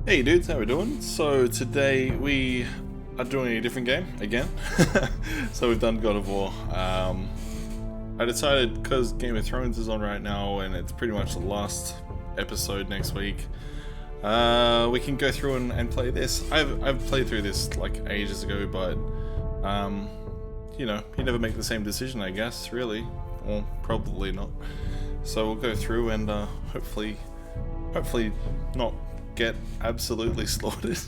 Hey dudes, how we doing? So today we are doing a different game again. So we've done God of War. I decided because Game of Thrones is on right now and it's pretty much the last episode next week, we can go through and play this. I've played through this like ages ago, but you know, you never make the same decision, I guess, really, or probably not. So we'll go through and hopefully not get absolutely slaughtered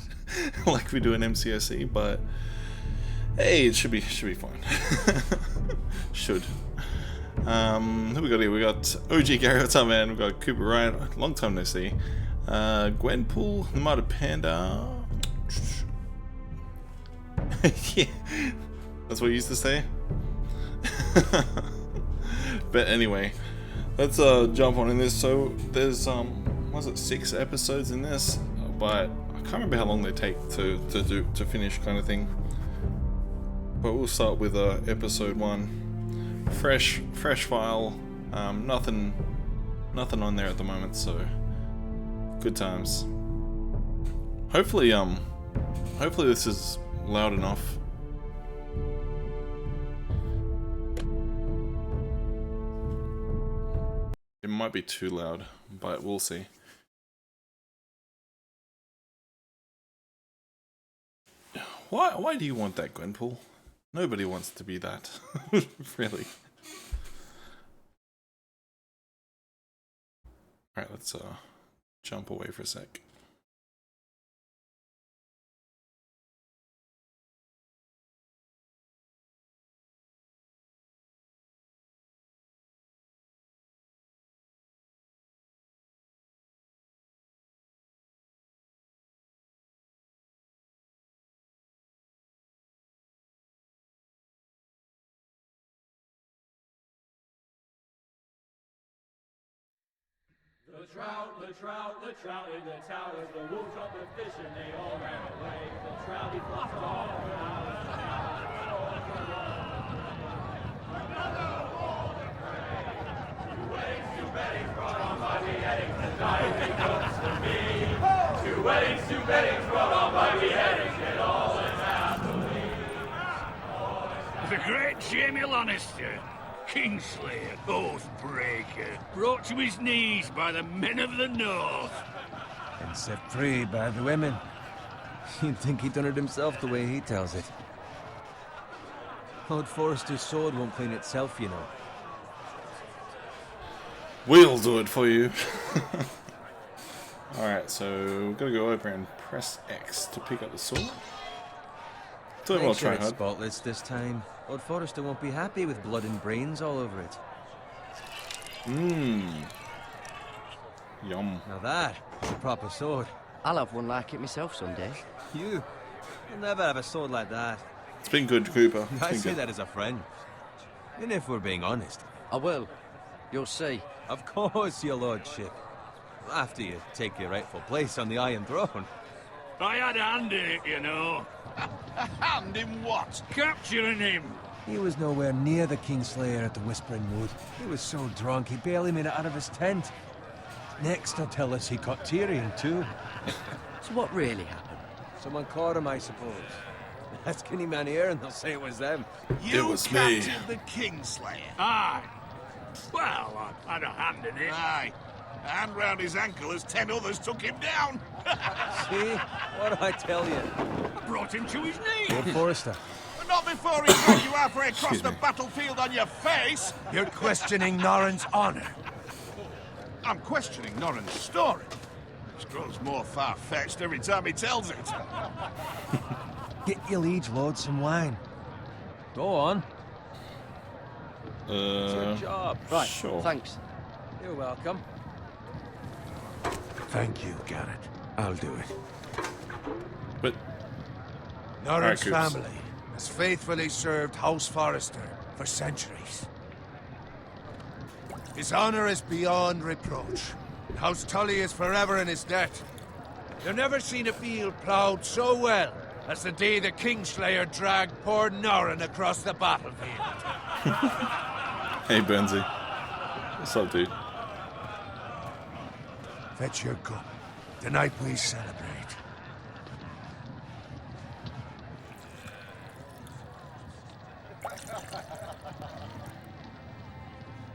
like we do in MCSE, but hey, it should be fine. Should. Who we got here? We got OG Gary, what's up, man? We got Cooper Ryan, long time no see. Gwenpool, Mata Panda. Yeah, that's what you used to say. But anyway, let's jump on in this. So there's was it 6 episodes in this, but I can't remember how long they take to finish, kind of thing. But we'll start with episode 1. Fresh file. Nothing on there at the moment, so good times. Hopefully this is loud enough. It might be too loud, but we'll see. Why do you want that, Gwenpool? Nobody wants to be that. Really. Alright, let's jump away for a sec. The trout in the towers, the wolves dropped the fish and they all ran away. The trout, he flopped all around. Another wall to pray. 2 weddings, 2 beddings brought on by beheadings, and diving goes to me. 2 weddings, 2 beddings brought on by beheadings, and all is happily. The great Jamie Lannister, Kingslayer, Oathbreaker, brought to his knees by the men of the North. And set free by the women. You'd think he'd done it himself the way he tells it. Lord Forrester's sword won't clean itself, you know. We'll do it for you. Alright, so we're gonna go over and press X to pick up the sword. So we'll try it's hard. spotless this time. Lord Forrester won't be happy with blood and brains all over it. Yum. Now that is a proper sword. I'll have one like it myself someday. You'll never have a sword like that. It's been good, Cooper. It's I been say good. that as a friend. And if we're being honest. I will. You'll see. Of course, your lordship. After you take your rightful place on the Iron Throne. I had a hand in it, you know. A hand in what? Capturing him. He was nowhere near the Kingslayer at the Whispering Wood. He was so drunk he barely made it out of his tent. Next he'll tell us he caught Tyrion too. So what really happened? Someone caught him, I suppose. Ask any man here and they'll say it was them. You was me. captured the Kingslayer. Aye. Well, I had a hand in it. Aye. A hand round his ankle as 10 others took him down. See? What do I tell you? I brought him to his knees. Lord Forrester. But not before he dragged you halfway across Excuse the me. battlefield on your face. You're questioning Norrin's honor. I'm questioning Norrin's story, which grows more far-fetched every time he tells it. Get your liege lord some wine. Go on. It's your job. Right, Sure. thanks. You're welcome. Thank you, Garrett. I'll do it. But Norrin's Coops. family has faithfully served House Forrester for centuries. His honor is beyond reproach, and House Tully is forever in his debt. You've never seen a field ploughed so well as the day the Kingslayer dragged poor Norrin across the battlefield. hey, Benzie. What's up, dude? Fetch your gun. Tonight we celebrate.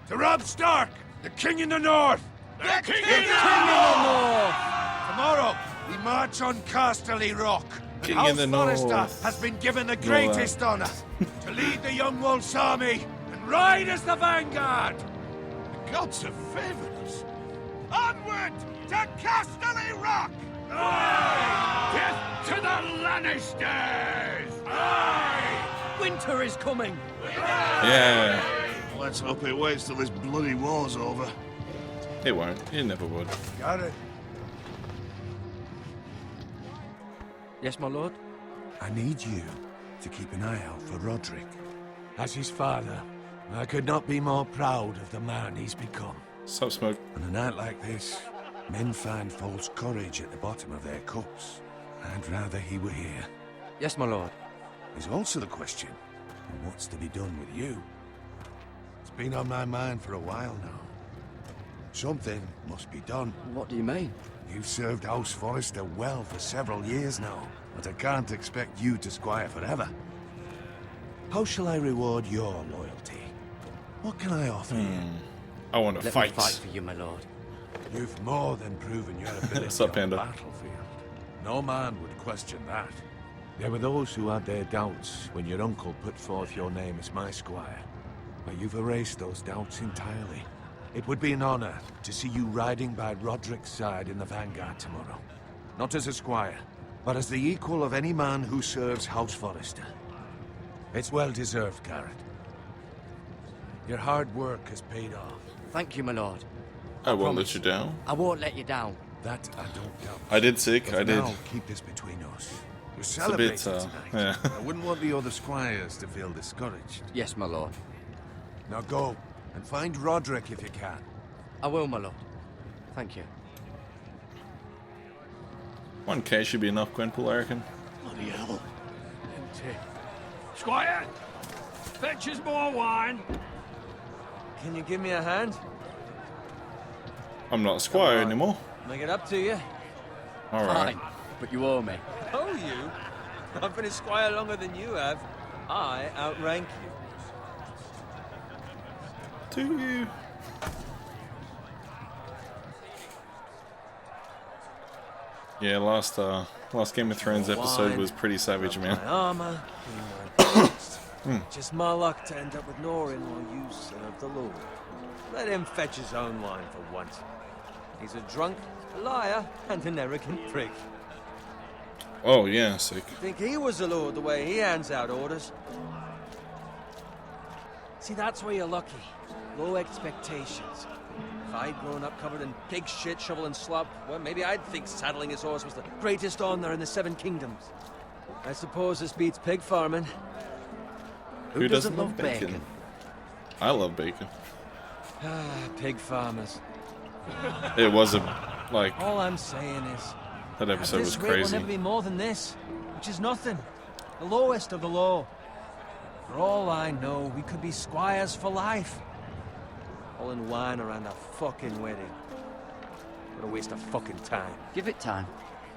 To Rob Stark, the King in the North! The King in the North! Tomorrow, we march on Casterly Rock. King House in the Forrester North. has been given the greatest honor to lead the Young Wolf's army and ride as the vanguard. The gods have favored us. Onward to Casterly Rock! Death to the Lannisters! Aye! Winter is coming! Yeah. Let's hope it waits till this bloody war's over. It won't. It never would. Got it. Yes, my lord? I need you to keep an eye out for Roderick. As his father, I could not be more proud of the man he's become. Stop smoke. On a night like this, men find false courage at the bottom of their cups. I'd rather he were here. Yes, my lord. There's also the question of what's to be done with you. It's been on my mind for a while now. Something must be done. What do you mean? You've served House Forrester well for several years now, but I can't expect you to squire forever. How shall I reward your loyalty? What can I offer you? I want to Let fight. me fight for you, my lord. You've more than proven your ability What's up, on the Panda? battlefield. No man would question that. There were those who had their doubts when your uncle put forth your name as my squire. But you've erased those doubts entirely. It would be an honor to see you riding by Roderick's side in the vanguard tomorrow. Not as a squire, but as the equal of any man who serves House Forrester. It's well deserved, Garrett. Your hard work has paid off. Thank you, my lord. I won't promise. let you down. I won't let you down. That I don't doubt. I did sick. But I for did. now, keep this between us. We're a celebrating bit, tonight. yeah. I wouldn't want the other squires to feel discouraged. Yes, my lord. Now go, and find Roderick if you can. I will, my lord. Thank you. 1k should be enough, Gwenpool, I reckon. Bloody hell. Empty. Squire! Fetch us more wine! Can you give me a hand? I'm not a squire anymore. Make it up to you. Alright. Fine, but you owe me. Oh, you? I've been a squire longer than you have. I outrank you. Do you? Yeah, last Game of Thrones episode was pretty savage, man. My armor, clean my boots. Just my luck to end up with Norin while you serve the Lord. Let him fetch his own wine for once. He's a drunk, a liar, and an arrogant prick. Oh, yeah, sick. Think he was the Lord the way he hands out orders? See, that's where you're lucky. Low expectations. If I'd grown up covered in pig shit, shovel and slop, well, maybe I'd think saddling his horse was the greatest honor in the Seven Kingdoms. I suppose this beats pig farming. Who doesn't love bacon? I love bacon. Ah, pig farmers. It was like, All I'm saying is, that episode was this rate will crazy. never be more than this, which is nothing. The lowest of the low. For all I know, we could be squires for life. All in wine around a fucking wedding. What a waste of fucking time. Give it time.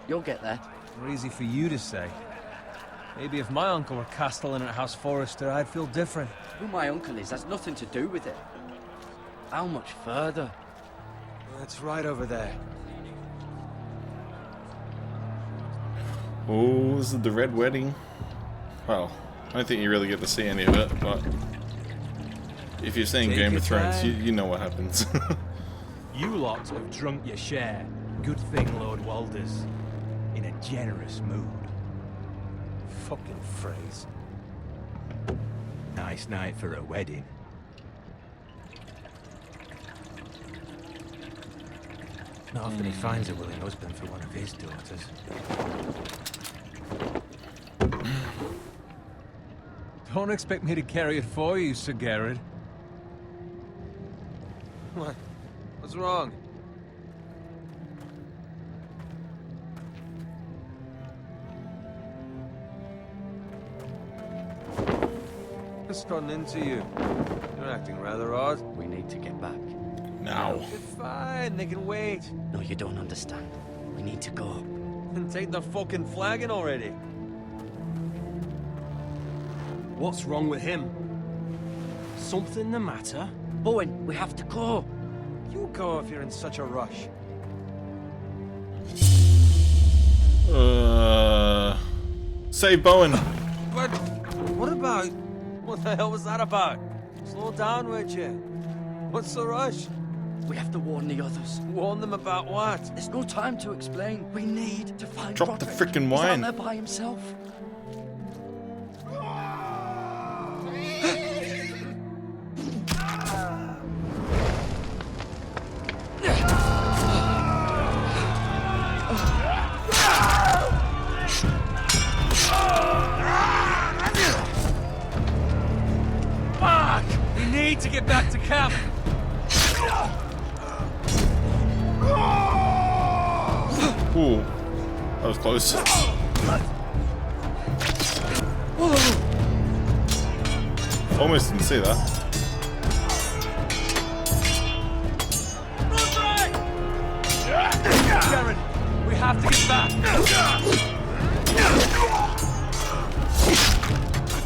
You'll get there. More easy for you to say. Maybe if my uncle were castellan at House Forrester, I'd feel different. Who my uncle is has nothing to do with it. How much further? That's right over there. Oh, this is the Red Wedding. Well, I don't think you really get to see any of it, but if you've seen Take Game your of Thrones, time. you know what happens. You lot have drunk your share. Good thing Lord Walder's in a generous mood. Fucking phrase. Nice night for a wedding. Not often he finds a willing husband for one of his daughters. Don't expect me to carry it for you, Sir Garrett. What? What's wrong? Just run into you. You're acting rather odd. We need to get back. Now. It's fine, they can wait. No, you don't understand. We need to go. And take the fucking flagon already. What's wrong with him? Something the matter? Bowen, we have to go. You go if you're in such a rush. Save Bowen. But what about... What the hell was that about? Slow down, would you? What's the rush? We have to warn the others. Warn them about what? There's no time to explain. We need to find Drop the Roderick. frickin' He's out wine. there by himself. Fuck! We need to get back to camp. Ooh, that was close. Almost didn't see that. Sharon, we have to get back.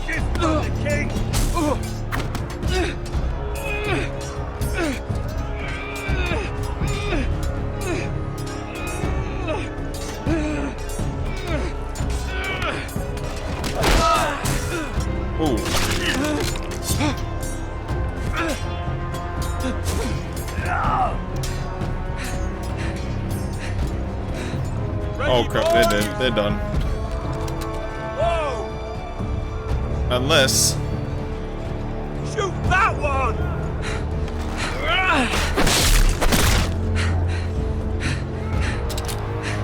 Give the king. Ooh. Oh crap, they're dead. They're done. Whoa! Unless... Shoot that one!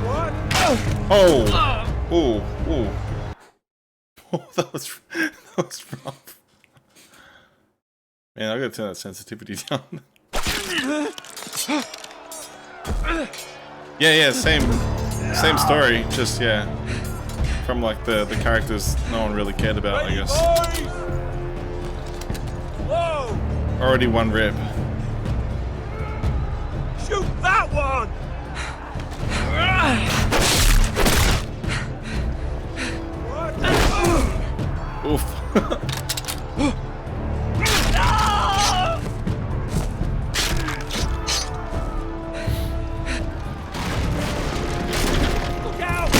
What? Oh! Ooh, ooh. Oh, that was rough. Man, I gotta turn that sensitivity down. Yeah, same story, just yeah. From like the characters no one really cared about, I guess. Whoa! Already one rip. Shoot that one! Oof. Look out!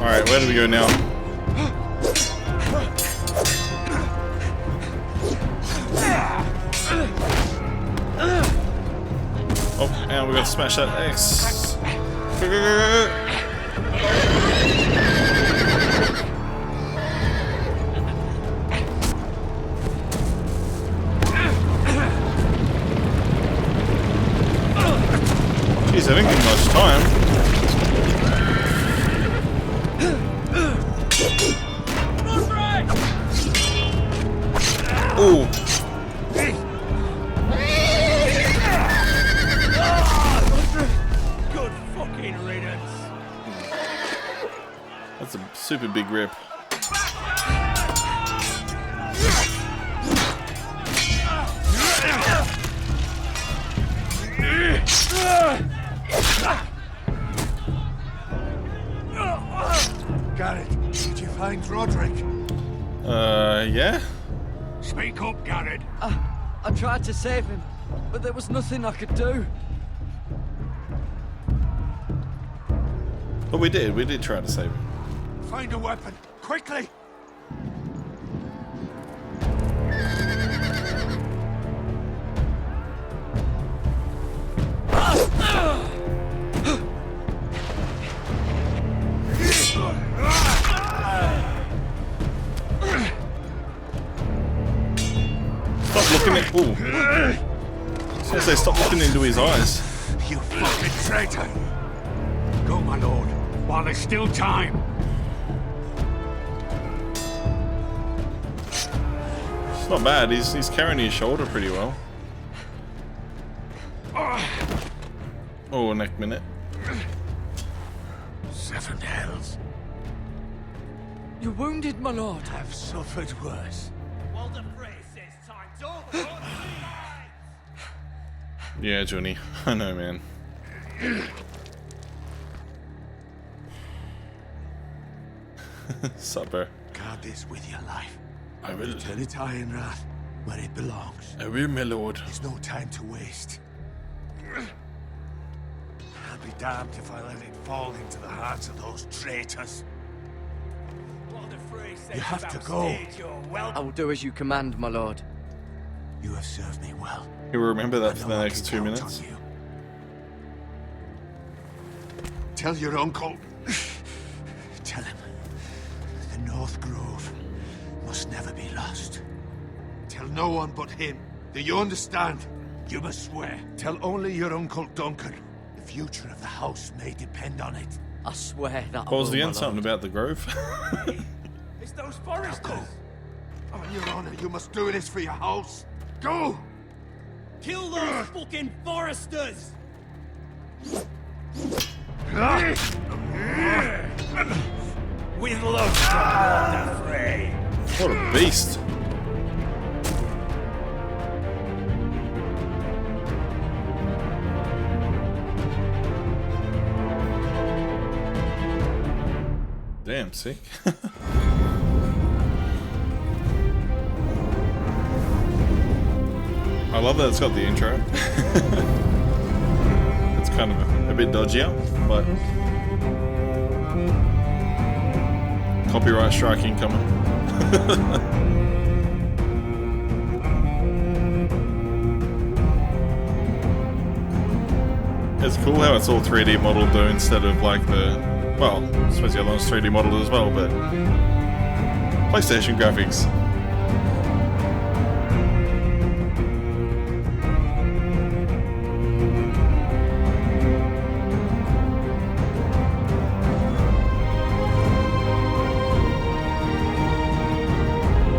Alright, where do we go now? Oh, and we gotta smash that X. Jeez, I didn't give much time. Ooh. Good fucking riddance. That's a super big rip. Garrett, did you find Roderick? Yeah? Speak up, Garrett. I tried to save him, but there was nothing I could do. But we did try to save him. Find a weapon, quickly! Stop looking at. Ooh. I was gonna say, stop looking into his eyes. You fucking traitor. Go, my lord, while there's still time. It's not bad. He's carrying his shoulder pretty well. Oh, neck minute. 7 hells. You're wounded, my lord. I've suffered worse. Yeah, Johnny. I know, man. Supper. Guard this with your life. I will. Tell it Ironrath where it belongs. I will, my lord. There's no time to waste. I'll be damned if I let it fall into the hands of those traitors. You have to go. I will do as you command, my lord. You have served me well. You will remember that I for know the I next can 2 count minutes. on you. Tell your uncle. Tell him the North Grove must never be lost. Tell no one but him. Do you understand? You must swear. Tell only your Uncle Duncan. The future of the house may depend on it. I swear that I What was will, the my end? Something lord. about the grove? It's those foresters. Go. On your honor, you must do this for your house. Go! Kill those fucking foresters! With love, not afraid. What a beast. Damn, sick. I love that it's got the intro. It's kind of a bit dodgier, but copyright strike incoming. It's cool how it's all 3D modeled though, instead of like the, well, I suppose the other one's 3D modeled as well, but PlayStation graphics.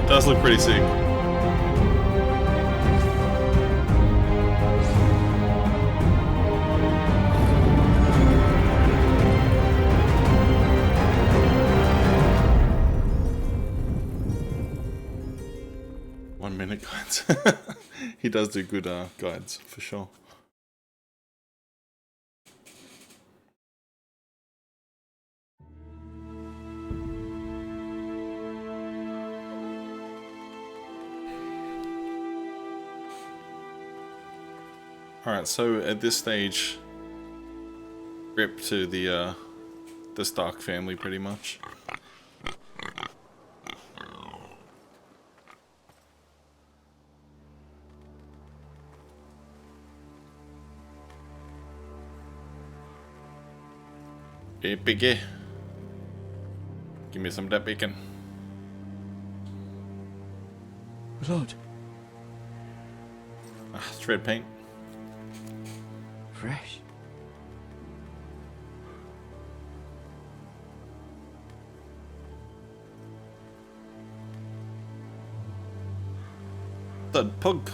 Does look pretty sick. Minute guides. He does do good guides for sure. Alright, so at this stage, rip to the Stark family pretty much. Hey piggy, give me some of that bacon. Lord. Ah, it's red paint. Fresh. Thud pug.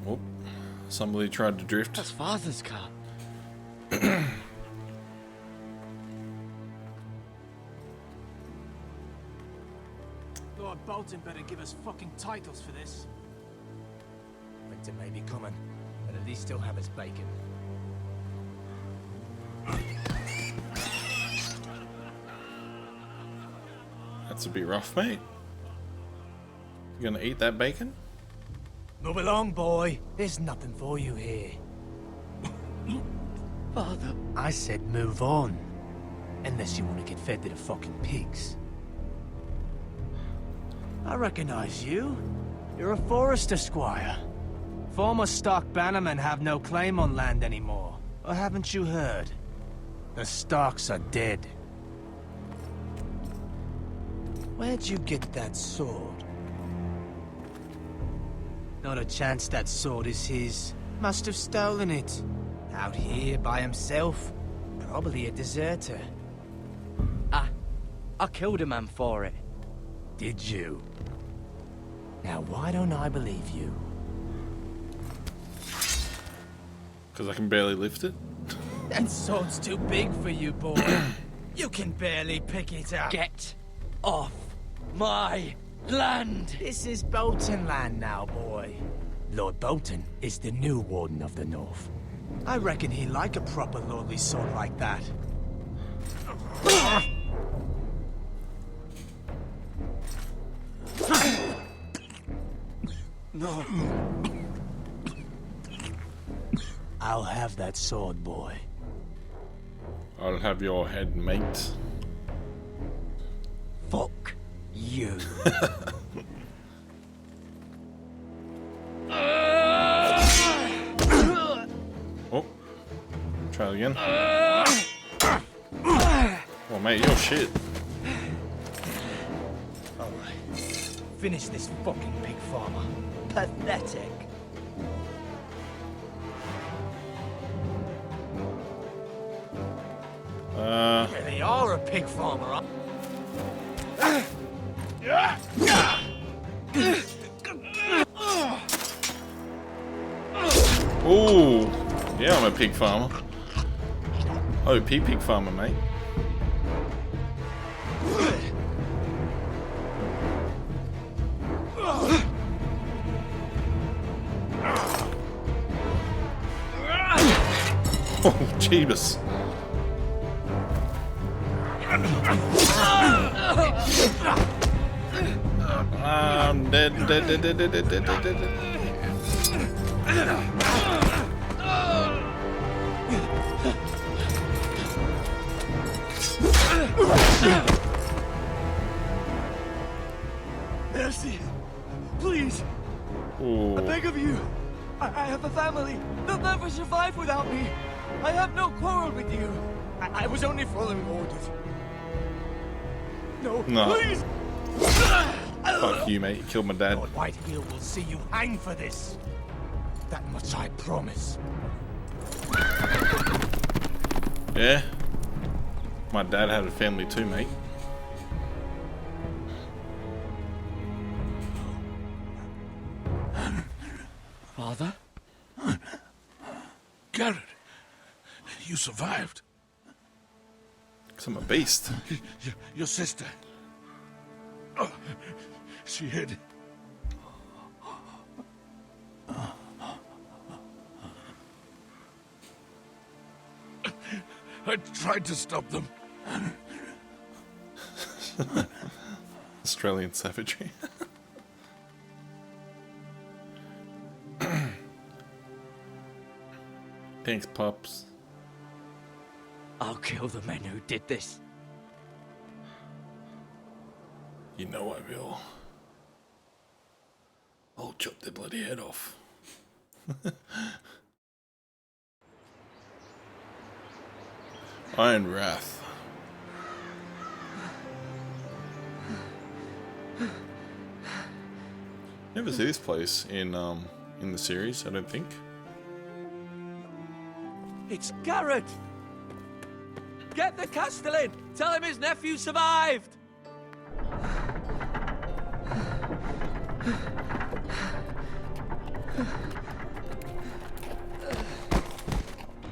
Oh, somebody tried to drift. That's Father's car. Lord Bolton better give us fucking titles for this. Winter may be coming, but at least he'll have his bacon. That's a bit rough, mate. You gonna eat that bacon? Move along, boy. There's nothing for you here. Father. I said move on. Unless you want to get fed to the fucking pigs. I recognize you. You're a Forester squire. Former stock bannermen have no claim on land anymore. Or haven't you heard? The Starks are dead. Where'd you get that sword? Not a chance that sword is his. Must have stolen it. Out here by himself. Probably a deserter. I killed a man for it. Did you? Now why don't I believe you? Because I can barely lift it. That sword's too big for you, boy. You can barely pick it up. Get off my land! This is Bolton land now, boy. Lord Bolton is the new Warden of the North. I reckon he'd like a proper lordly sword like that. No. I'll have that sword, boy. I'll have your head, mate. Fuck you. Oh. Try it again. Oh, mate, you're shit. Alright. Finish this fucking pig farmer. Pathetic. Really are a pig farmer, huh? Ooh. Yeah, I'm a pig farmer. OP pig farmer, mate. Oh, Jeebus. I'm dead. Mercy. Please. Ooh. I beg of you. I have a family. They'll never survive without me. I have no quarrel with you. I was only following orders. No, please. Fuck you, mate. You killed my dad. Lord Whitehill will see you hang for this. That much I promise. Yeah? My dad had a family too, mate. Father? Garrett, you survived. Because I'm a beast. Your sister. Oh, she hid. I tried to stop them. Australian savagery. Thanks, pups. I'll kill the men who did this. You know I will. I'll chop their bloody head off. Iron Wrath. Never see this place in the series, I don't think. It's Garrett! Get the Castellan! Tell him his nephew survived!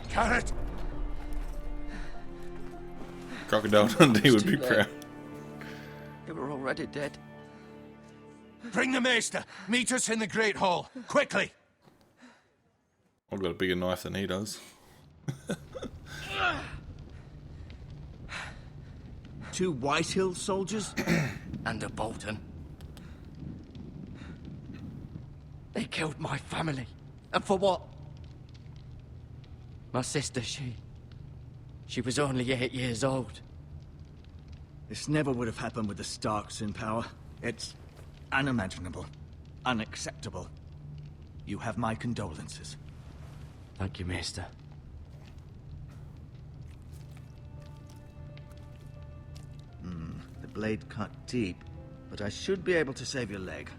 Garrett! Crocodile Dundee would be Too late. proud. They were already dead. Bring the maester. Meet us in the Great Hall. Quickly. I've got a bigger knife than he does. 2 Whitehill soldiers? And a Bolton. They killed my family. And for what? My sister, she was only 8 years old. This never would have happened with the Starks in power. It's unimaginable. Unacceptable. You have my condolences. Thank you, Maester. The blade cut deep, but I should be able to save your leg.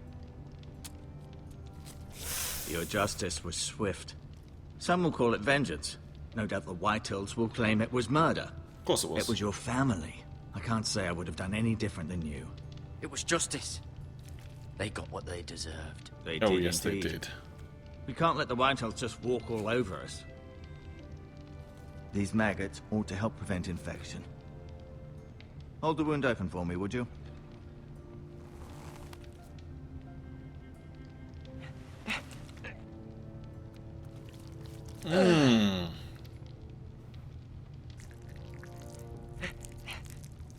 Your justice was swift. Some will call it vengeance. No doubt the Whitehills will claim it was murder. Of course it was. It was your family. I can't say I would have done any different than you. It was justice. They got what they deserved. They Oh, did yes, indeed. they did. We can't let the Whitehills just walk all over us. These maggots ought to help prevent infection. Hold the wound open for me, would you?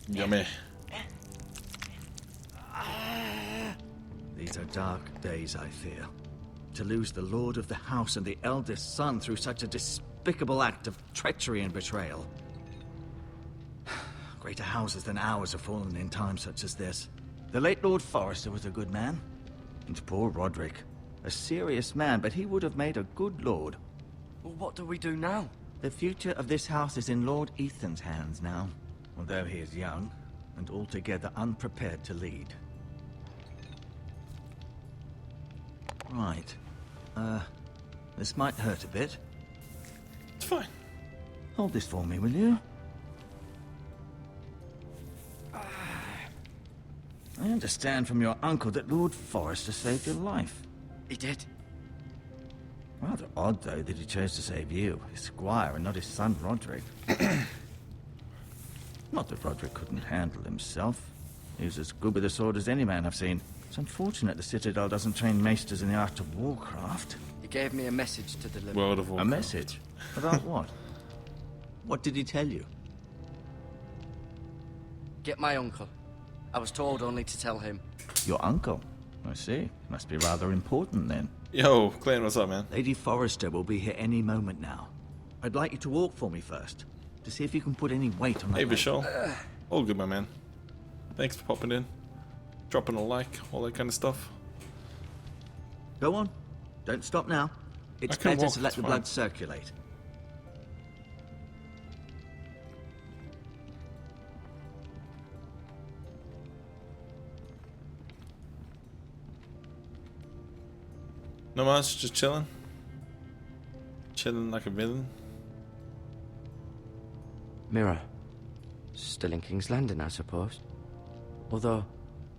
Yummy. These are dark days, I fear. To lose the lord of the house and the eldest son through such a despicable act of treachery and betrayal. Greater houses than ours have fallen in times such as this. The late Lord Forrester was a good man. And poor Roderick. A serious man, but he would have made a good lord. Well, what do we do now? The future of this house is in Lord Ethan's hands now. Although he is young, and altogether unprepared to lead. Right. This might hurt a bit. It's fine. Hold this for me, will you? I understand from your uncle that Lord Forrester saved your life. He did. Rather odd, though, that he chose to save you, his squire, and not his son Roderick. Not that Roderick couldn't handle himself. He was as good with a sword as any man I've seen. It's unfortunate the Citadel doesn't train maesters in the art of warcraft. He gave me a message to deliver. World of A Warcraft. message? About what? What did he tell you? Get my uncle. I was told only to tell him. Your uncle? I see. Must be rather important then. Yo, Clayton, what's up, man? Lady Forrester will be here any moment now. I'd like you to walk for me first, to see if you can put any weight on that Hey, leg. Vishal. All good, my man. Thanks for popping in. Dropping a like, all that kind of stuff. Go on. Don't stop now. It's I can better walk, to let it's the fine. blood circulate. No much, just chilling. Chilling like a villain. Mirror. Still in King's Landing, I suppose. Although,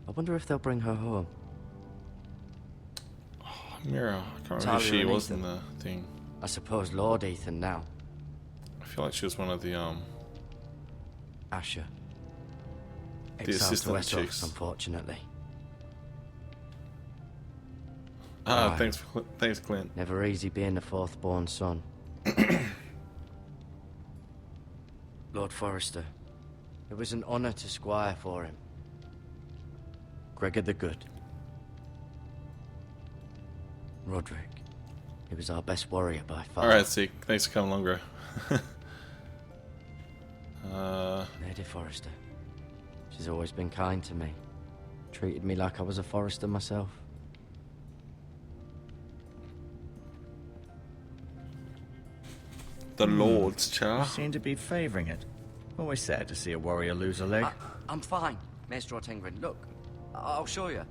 I wonder if they'll bring her home. Mira, I can't remember Talia if she and was in Ethan. the thing. I suppose Lord Ethan now. I feel like she was one of the Asher. The Exiled to assistant Essos, chicks. unfortunately. Ah, Right. thanks, Clint. Never easy being the fourth-born son. Lord Forrester. It was an honor to squire for him. Gregor the Good. Roderick. He was our best warrior by far. Alright, Zeke, thanks for coming along, bro. Lady Forrester. She's always been kind to me. Treated me like I was a Forrester myself. The Lord's You Char. seem to be favouring it. Always sad to see a warrior lose a leg. I'm fine, Maester Ortengrin. Look, I'll show you.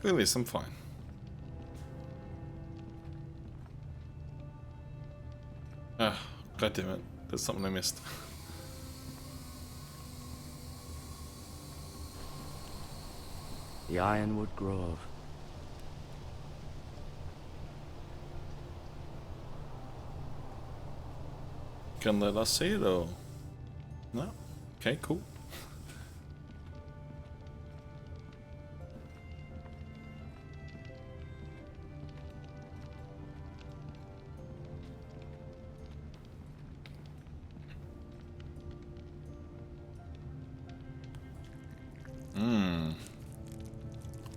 At least I'm fine. Ah, god damn it. There's something I missed. The Ironwood Grove. Can let us see it or no? Okay, cool.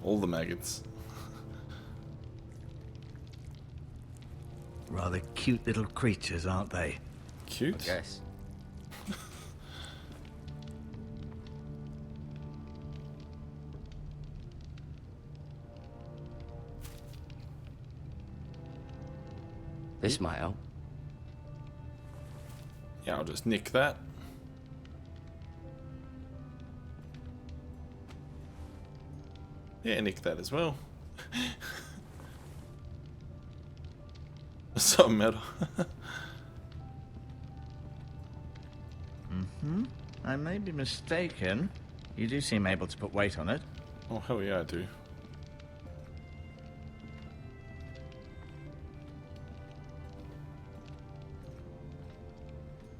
All the maggots. Rather cute little creatures, aren't they? Cute? Yes. This might help. Yeah, I'll just nick that. Yeah, nick that as well. Some metal. I may be mistaken. You do seem able to put weight on it. Oh, hell yeah, I do.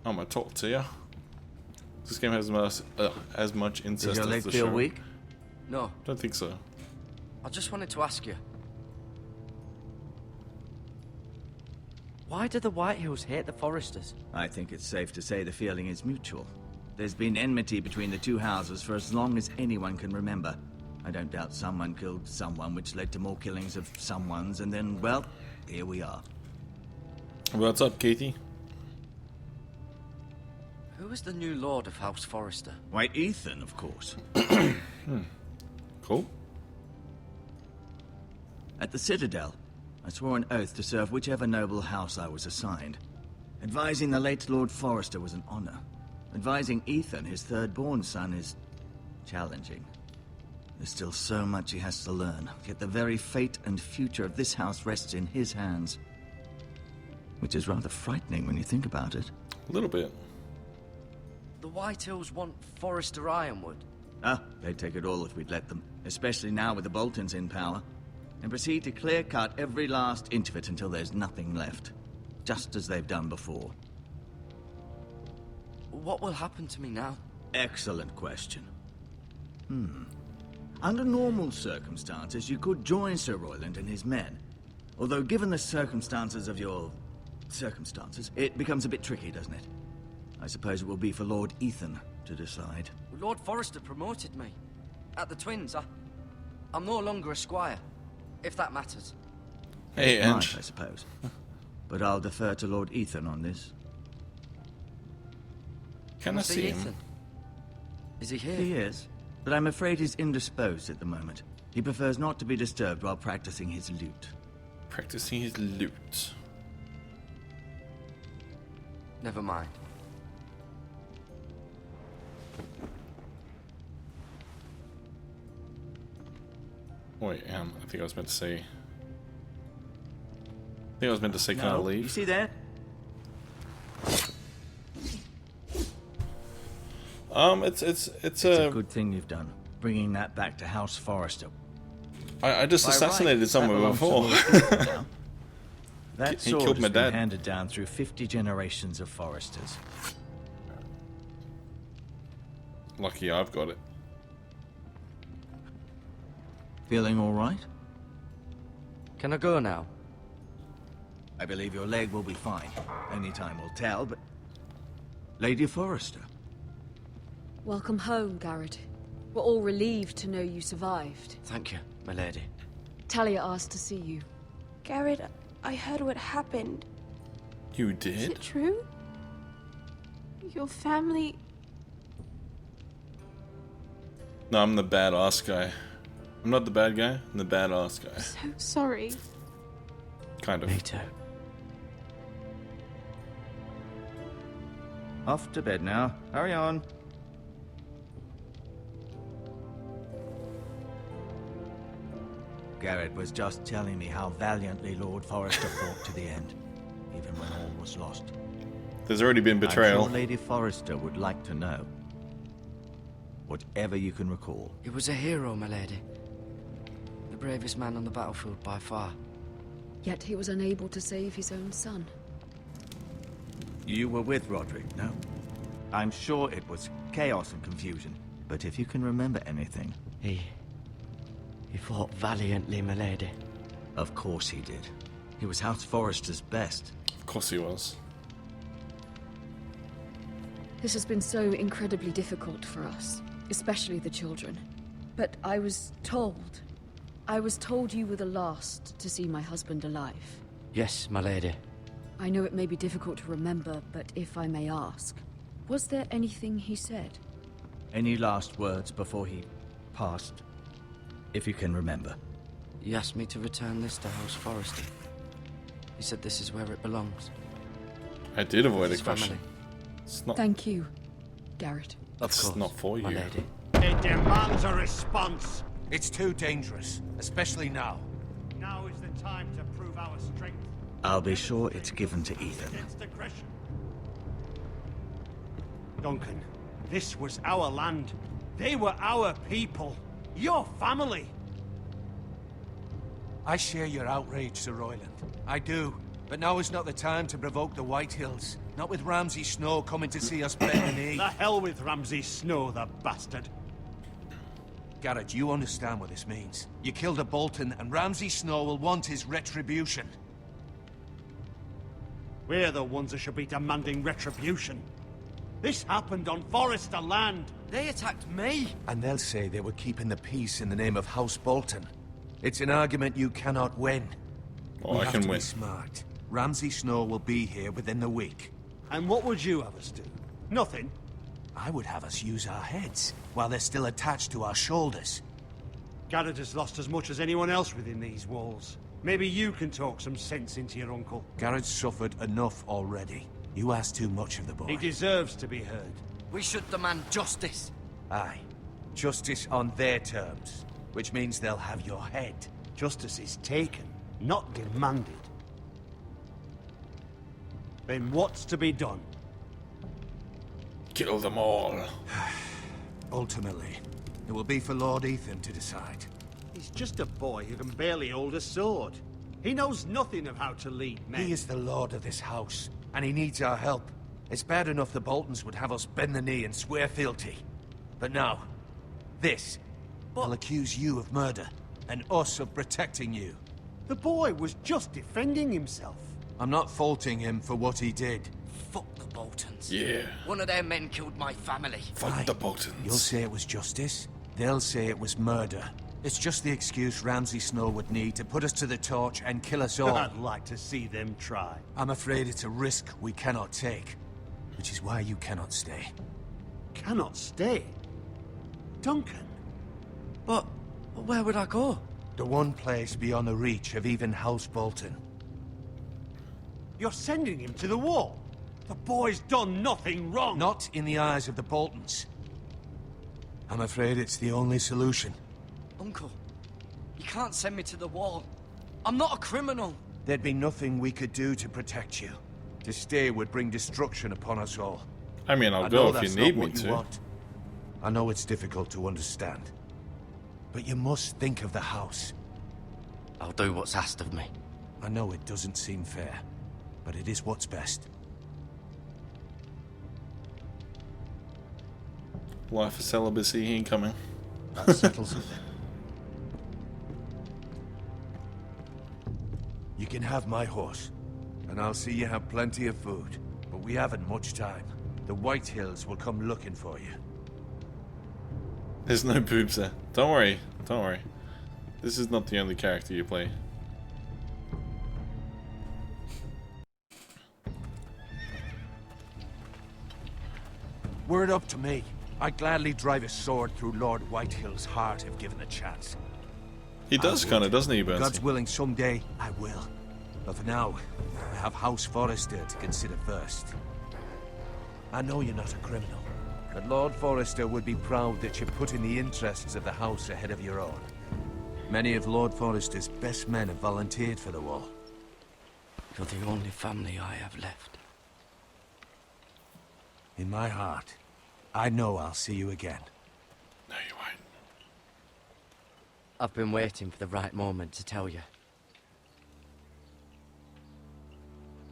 I'm gonna talk to you. This game has as much incest Does your leg as the feel show. weak? No, Don't think so. I just wanted to ask you. Why do the Whitehills hate the Foresters? I think it's safe to say the feeling is mutual. There's been enmity between the two houses for as long as anyone can remember. I don't doubt someone killed someone, which led to more killings of someones, and then, well, here we are. What's up, Katie? Who is the new Lord of House Forrester? Why, Ethan, of course. Cool. At the Citadel, I swore an oath to serve whichever noble house I was assigned. Advising the late Lord Forrester was an honor. Advising Ethan, his third-born son, is challenging. There's still so much he has to learn, yet the very fate and future of this house rests in his hands. Which is rather frightening when you think about it. A little bit. The Whitehills want Forrester Ironwood. Ah, they'd take it all if we'd let them. Especially now with the Boltons in power. And proceed to clear-cut every last inch of it until there's nothing left. Just as they've done before. What will happen to me now? Excellent question. Under normal circumstances, you could join Sir Royland and his men. Although given the circumstances of your... circumstances, it becomes a bit tricky, doesn't it? I suppose it will be for Lord Ethan to decide. Lord Forrester promoted me. At the Twins, I'm no longer a squire, if that matters. Hey, Right, Ange. I suppose. But I'll defer to Lord Ethan on this. Can I see him? Ethan? Is he here? He is, but I'm afraid he's indisposed at the moment. He prefers not to be disturbed while practicing his lute. Practicing his lute. Never mind. Wait, I think I was meant to say... can I leave? You see that? It's a good thing you've done, bringing that back to House Forrester. I just By assassinated right, someone That belongs to before. Lord Ethan now. That He sword killed has my been dad. handed down through 50 generations of Forresters. Lucky I've got it. Feeling all right? Can I go now? I believe your leg will be fine. Only time will tell, but... Lady Forrester. Welcome home, Garrett. We're all relieved to know you survived. Thank you, my lady. Talia asked to see you. Garrett, I heard what happened. You Is did? it true? Your family... No, I'm the badass guy. I'm not the bad guy, I'm the badass guy. So sorry. Kind of. Me too. Off to bed now. Hurry on. Garrett was just telling me how valiantly Lord Forrester fought to the end, even when all was lost. There's already been I'm betrayal. sure Lady Forrester would like to know. Whatever you can recall. He was a hero, my lady. The bravest man on the battlefield by far. Yet he was unable to save his own son. You were with Roderick, no? I'm sure it was chaos and confusion, but if you can remember anything... He fought valiantly, my lady. Of course he did. He was House Forrester's best. Of course he was. This has been so incredibly difficult for us, especially the children. But I was told you were the last to see my husband alive. Yes, my lady. I know it may be difficult to remember, but if I may ask, was there anything he said? Any last words before he passed? If you can remember. He asked me to return this to House Forrester. He said this is where it belongs. I did avoid a His question. family. It's not. Thank you, Garrett. Of It's course, not for my you. lady. It demands a response. It's too dangerous, especially now. Now is the time to prove our strength. I'll be sure it's given to Ethan. Against aggression. Duncan, this was our land. They were our people. Your family. I share your outrage, Sir Royland. I do. But now is not the time to provoke the Whitehills. Not with Ramsay Snow coming to see us bend the knee. The hell with Ramsay Snow, the bastard. Garrett, you understand what this means. You killed a Bolton, and Ramsay Snow will want his retribution. We're the ones that should be demanding retribution. This happened on Forrester land. They attacked me! And they'll say they were keeping the peace in the name of House Bolton. It's an argument you cannot win. Oh, We I have can to win. be smart. Ramsay Snow will be here within the week. And what would you have us do? Nothing. I would have us use our heads, while they're still attached to our shoulders. Garrett has lost as much as anyone else within these walls. Maybe you can talk some sense into your uncle. Garrett's suffered enough already. You ask too much of the boy. He deserves to be heard. We should demand justice. Aye. Justice on their terms, which means they'll have your head. Justice is taken, not demanded. Then what's to be done? Kill them all. Ultimately, it will be for Lord Ethan to decide. He's just a boy who can barely hold a sword. He knows nothing of how to lead men. He is the lord of this house, and he needs our help. It's bad enough the Boltons would have us bend the knee and swear fealty. But now, this. They'll accuse you of murder, and us of protecting you. The boy was just defending himself. I'm not faulting him for what he did. Fuck the Boltons. Yeah. One of their men killed my family. Fuck Aye. the Boltons. You'll say it was justice. They'll say it was murder. It's just the excuse Ramsay Snow would need to put us to the torch and kill us all. I'd like to see them try. I'm afraid it's a risk we cannot take, which is why you cannot stay. Cannot stay. Duncan. But where would I go? The one place beyond the reach of even House Bolton. You're sending him to the wall. The boy's done nothing wrong. Not in the eyes of the Boltons. I'm afraid it's the only solution. Uncle, you can't send me to the wall. I'm not a criminal. There'd be nothing we could do to protect you. To stay would bring destruction upon us all. I mean, I'll I go know if you that's need not me what you to. want. I know it's difficult to understand. But you must think of the house. I'll do what's asked of me. I know it doesn't seem fair, but it is what's best. Life of celibacy incoming. That settles it. You can have my horse, and I'll see you have plenty of food. But we haven't much time. The Whitehills will come looking for you. There's no boobs there. Don't worry. Don't worry. This is not the only character you play. Were it up to me, I'd gladly drive a sword through Lord Whitehill's heart if given the chance. He does I kind of, would. doesn't he, God's Bernstein? willing, someday I will. But for now, I have House Forrester to consider first. I know you're not a criminal, but Lord Forrester would be proud that you're putting the interests of the house ahead of your own. Many of Lord Forrester's best men have volunteered for the war. You're the only family I have left. In my heart, I know I'll see you again. No, you won't. I've been waiting for the right moment to tell you.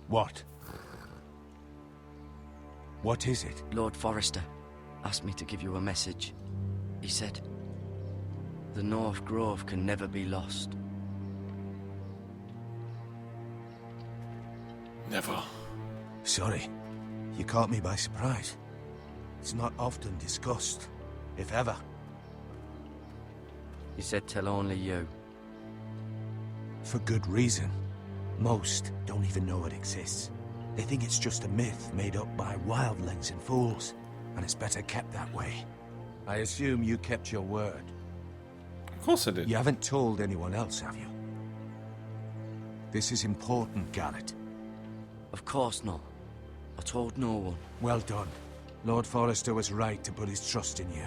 What? What is it? Lord Forrester asked me to give you a message. He said, the North Grove can never be lost. Never. Sorry, you caught me by surprise. It's not often discussed, if ever. He said tell only you. For good reason. Most don't even know it exists. They think it's just a myth made up by wildlings and fools, and it's better kept that way. I assume you kept your word. Of course I did. You haven't told anyone else, have you? This is important, Garrett. Of course not. I told no one. Well done. Lord Forrester was right to put his trust in you.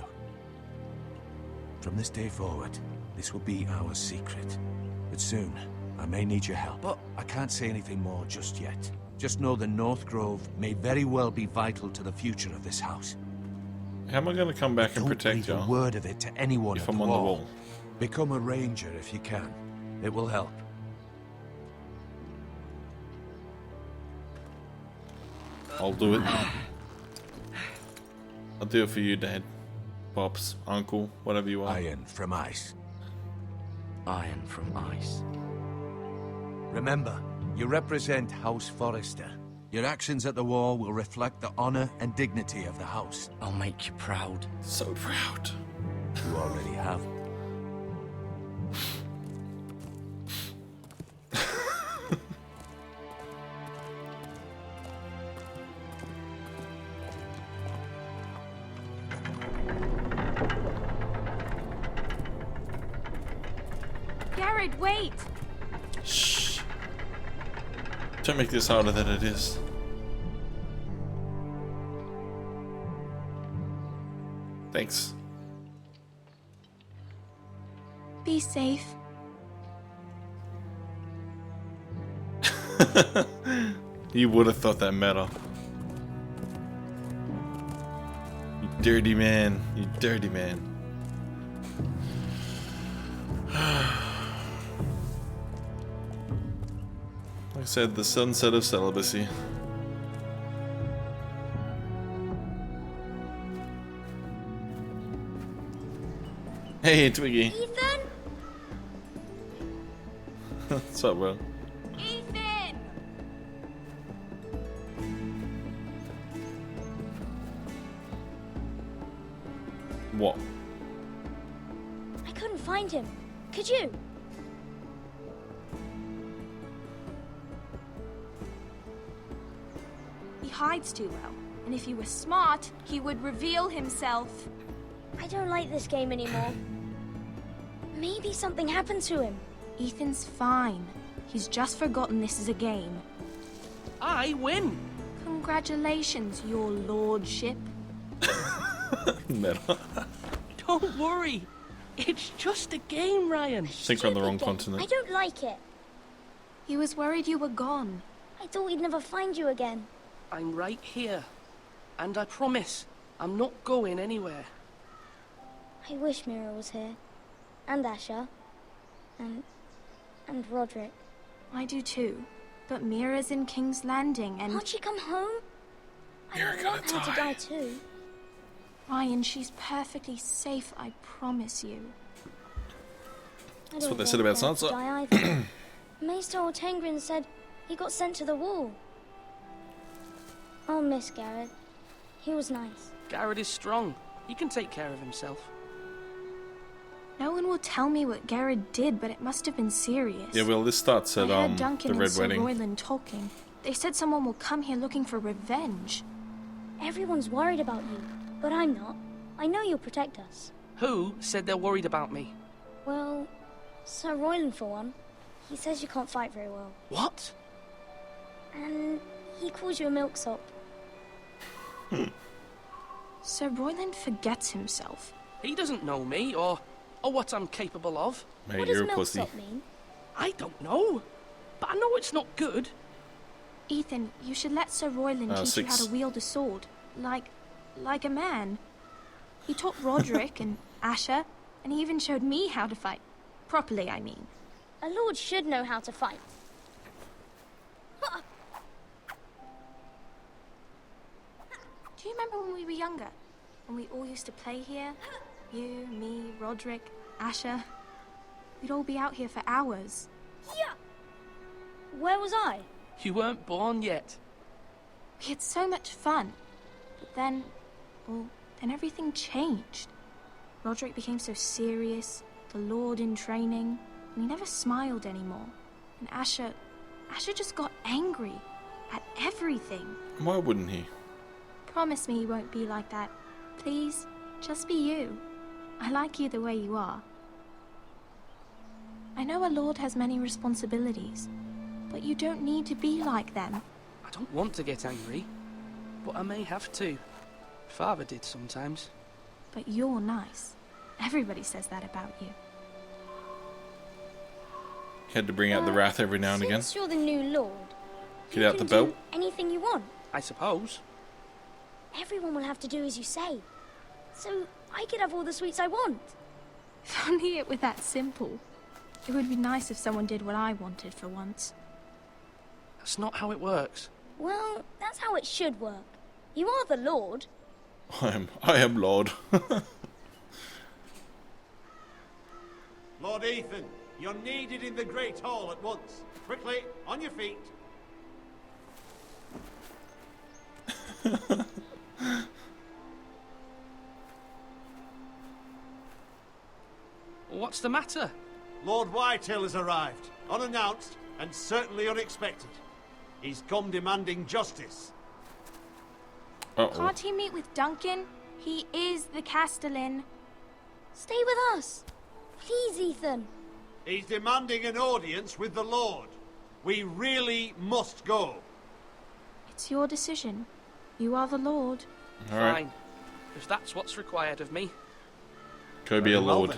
From this day forward, this will be our secret. But soon, I may need your help. But I can't say anything more just yet. Just know the North Grove may very well be vital to the future of this house. How am I going to come back and Don't protect breathe you a word of it to anyone if at I'm the on wall. the wall? Become a ranger if you can. It will help. I'll do it. I'll do it for you, Dad. Pops, Uncle, whatever you are. Iron from ice. iron from ice. Remember, you represent House Forrester. Your actions at the war will reflect the honor and dignity of the house. I'll make you proud. So proud. You already have. Garrett, wait! Shh. Don't make this harder than it is. Thanks. Be safe. You would have thought that mattered. You dirty man. You dirty man. Like I said, the sunset of celibacy. Hey, Twiggy. Ethan? What's up, bro? Ethan! What? I couldn't find him. Could you? He hides too well, and if he were smart, he would reveal himself. I don't like this game anymore. Maybe something happened to him. Ethan's fine. He's just forgotten this is a game. I win! Congratulations, your lordship. Meta. Don't worry. It's just a game, Ryan. I think we're on the wrong continent. I don't like it. He was worried you were gone. I thought we'd never find you again. I'm right here. And I promise, I'm not going anywhere. I wish Mira was here. And Asher. And Roderick. I do too. But Mira's in King's Landing and... Can't she come home? I don't want her to die too. Ryan, she's perfectly safe, I promise you. That's what they said about Sansa. Maester Ortengrin said he got sent to the wall. I'll miss Garrett. He was nice. Garrett is strong. He can take care of himself. No one will tell me what Garrett did, but it must have been serious. Yeah, well, this starts at I heard Duncan the and Red Sir Wedding. Royland talking. They said someone will come here looking for revenge. Everyone's worried about you, but I'm not. I know you'll protect us. Who said they're worried about me? Well, Sir Royland for one. He says you can't fight very well. What? And he calls you a milksop. Sir Royland forgets himself. He doesn't know me, or what I'm capable of. Mate, What you're does a pussy. milksop mean? I don't know. But I know it's not good. Ethan, you should let Sir Royland teach you how to wield a sword. Like a man. He taught Roderick and Asher, and he even showed me how to fight. Properly, I mean. A lord should know how to fight. Do you remember when we were younger? When we all used to play here? You, me, Roderick, Asher. We'd all be out here for hours. Yeah. Where was I? You weren't born yet. We had so much fun. But then everything changed. Roderick became so serious, the Lord in training, and he never smiled anymore. And Asher just got angry. at everything. Why wouldn't he? Promise me you won't be like that. Please, just be you. I like you the way you are. I know a lord has many responsibilities, but you don't need to be like them. I don't want to get angry, but I may have to. Father did sometimes. But you're nice. Everybody says that about you. Had to bring out the wrath every now and again. Since you're the new lord, Get you out can the belt. do anything you want. I suppose. Everyone will have to do as you say. So I could have all the sweets I want. If only it were that simple. It would be nice if someone did what I wanted for once. That's not how it works. Well, that's how it should work. You are the lord. I am Lord. Lord Ethan, you're needed in the Great Hall at once. Quickly, on your feet. What's the matter? Lord Whitehill has arrived, unannounced and certainly unexpected. He's come demanding justice. Can't he meet with Duncan? He is the Castellan. Stay with us. Please, Ethan. He's demanding an audience with the Lord. We really must go. It's your decision. You are the Lord. All right. Fine. If that's what's required of me. Go be a lord.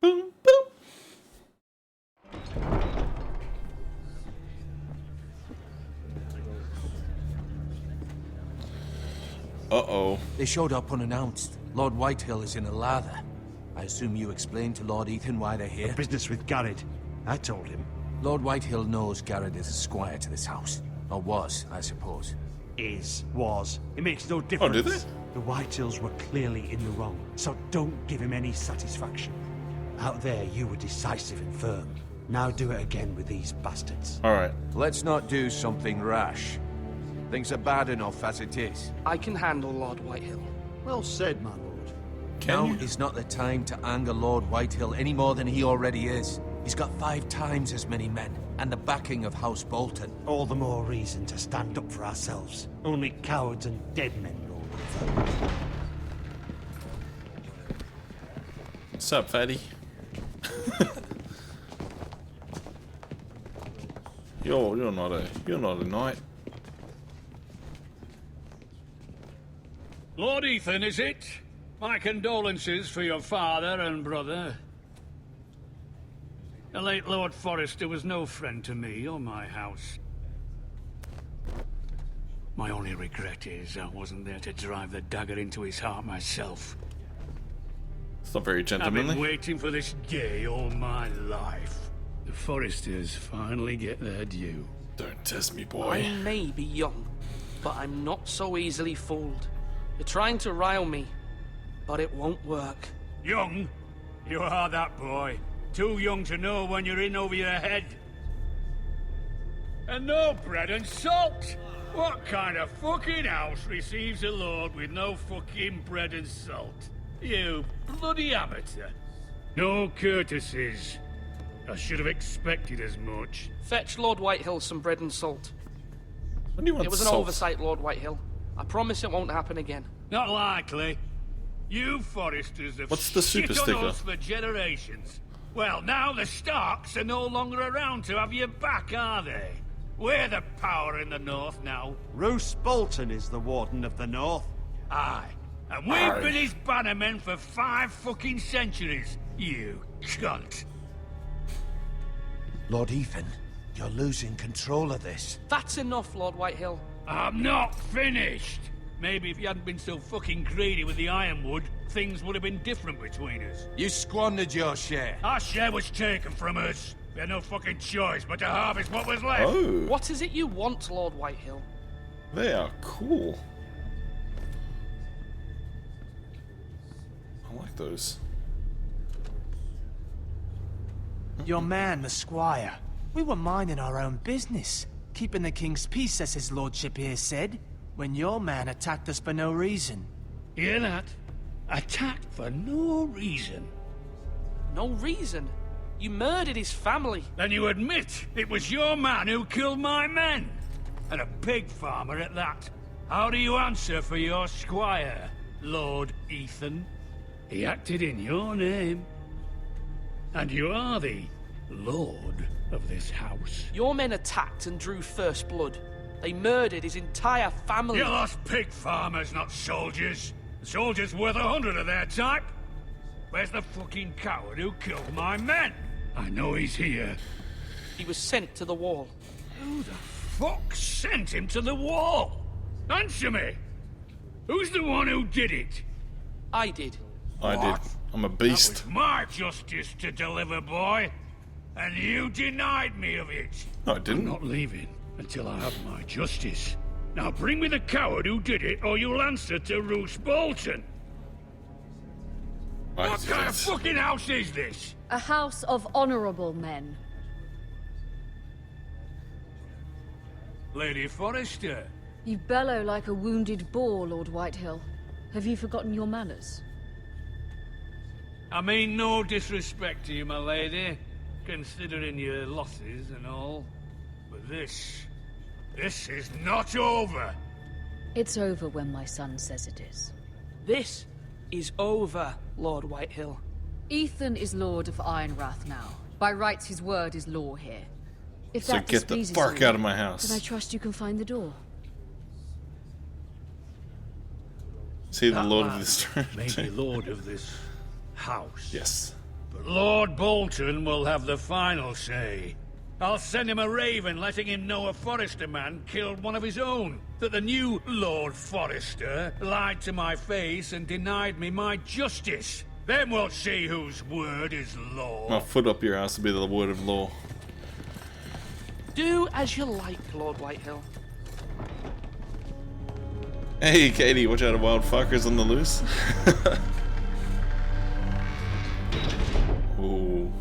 Boom, boom. Uh-oh. They showed up unannounced. Lord Whitehill is in a lather. I assume you explained to Lord Ethan why they're here? Business with Garrett. I told him. Lord Whitehill knows Garrett is a squire to this house. Or was, I suppose. Was. It makes no difference. Oh, did they? The Whitehills were clearly in the wrong, so don't give him any satisfaction. Out there, you were decisive and firm. Now do it again with these bastards. Alright. Let's not do something rash. Things are bad enough as it is. I can handle Lord Whitehill. Well said, my lord. Now is not the time to anger Lord Whitehill any more than he already is. He's got 5 times as many men, and the backing of House Bolton. All the more reason to stand up for ourselves. Only cowards and dead men rule over. What's up, fatty? You're not a knight. Lord Ethan, is it? My condolences for your father and brother. The late Lord Forrester was no friend to me or my house. My only regret is I wasn't there to drive the dagger into his heart myself. It's not very I've gentlemanly. been waiting for this day all my life. The Forresters finally get their due. Don't test me, boy. I may be young, but I'm not so easily fooled. You're trying to rile me, but it won't work. Young? You are that boy. Too young to know when you're in over your head. And no bread and salt! What kind of fucking house receives a lord with no fucking bread and salt? You bloody amateur. No courtesies. I should have expected as much. Fetch Lord Whitehill some bread and salt. When do you want It was an salt? oversight, Lord Whitehill. I promise it won't happen again. Not likely. You Forresters have What's the super shit on sticker? us for generations. Well, now the Starks are no longer around to have your back, are they? We're the power in the north now. Roose Bolton is the Warden of the North. Aye. And we've been his bannermen for 5 fucking centuries, you cunt. Lord Ethan, you're losing control of this. That's enough, Lord Whitehill. I'm not finished. Maybe if you hadn't been so fucking greedy with the ironwood, things would have been different between us. You squandered your share. Our share was taken from us. We had no fucking choice but to harvest what was left. Oh. What is it you want, Lord Whitehill? They are cool. I like those. Your man, the squire. We were minding our own business. Keeping the king's peace, as his lordship here said, when your man attacked us for no reason. Hear that? Attacked for no reason. No reason? You murdered his family. Then you admit it was your man who killed my men? And a pig farmer at that. How do you answer for your squire, Lord Ethan? He acted in your name. And you are the lord of this house. Your men attacked and drew first blood. They murdered his entire family. You lost pig farmers, not soldiers. The soldiers worth 100 of their type. Where's the fucking coward who killed my men? I know he's here. He was sent to the wall. Who the fuck sent him to the wall? Answer me! Who's the one who did it? I did. I did. I'm a beast. That was my justice to deliver, boy. And you denied me of it. No, I didn't. I'm not leaving until I have my justice. Now bring me the coward who did it, or you'll answer to Roose Bolton. What kind of fucking house is this? A house of honorable men. Lady Forrester. You bellow like a wounded boar, Lord Whitehill. Have you forgotten your manners? I mean no disrespect to you, my lady, considering your losses and all. But this is not over. It's over when my son says it is. This is over, Lord Whitehill. Ethan is Lord of Ironrath now. By rights, his word is law here. If So that get the displeases fuck you, out of my house. then I trust you can find the door. See the That lord man of this throne. may be lord of this house. Yes. But Lord Bolton will have the final say. I'll send him a raven letting him know a Forrester man killed one of his own. That the new Lord Forrester lied to my face and denied me my justice. Then we'll see whose word is law. My foot up your ass to be the word of law. Do as you like, Lord Whitehill. Hey, Katie, watch out, wild fuckers on the loose. Ooh,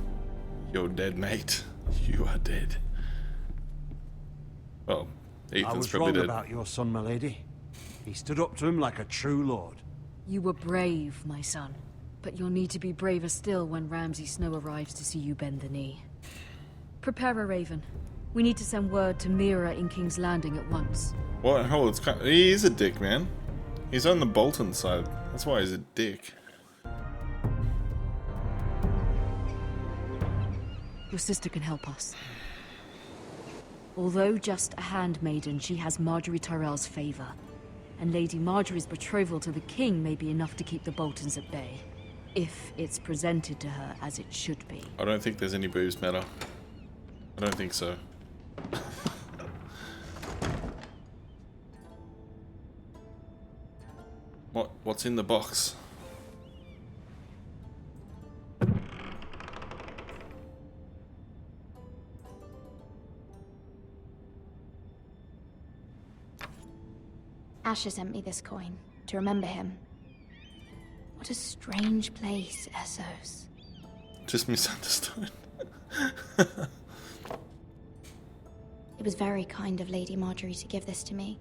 you're dead, mate. You are dead. Well, I Ethan's was probably wrong dead. about your son, my lady. He stood up to him like a true lord. You were brave, my son. But you'll need to be braver still when Ramsay Snow arrives to see you bend the knee. Prepare a raven. We need to send word to Mira in King's Landing at once. What? Hold, it's kind of, he is a dick, man. He's on the Bolton side. That's why he's a dick. Your sister can help us. Although just a handmaiden, she has Marjorie Tyrell's favor. And Lady Marjorie's betrothal to the king may be enough to keep the Boltons at bay. If it's presented to her as it should be. I don't think there's any boobs matter. I don't think so. What's in the box? Asher sent me this coin to remember him. What a strange place, Essos. Just misunderstood. It was very kind of Lady Marjorie to give this to me.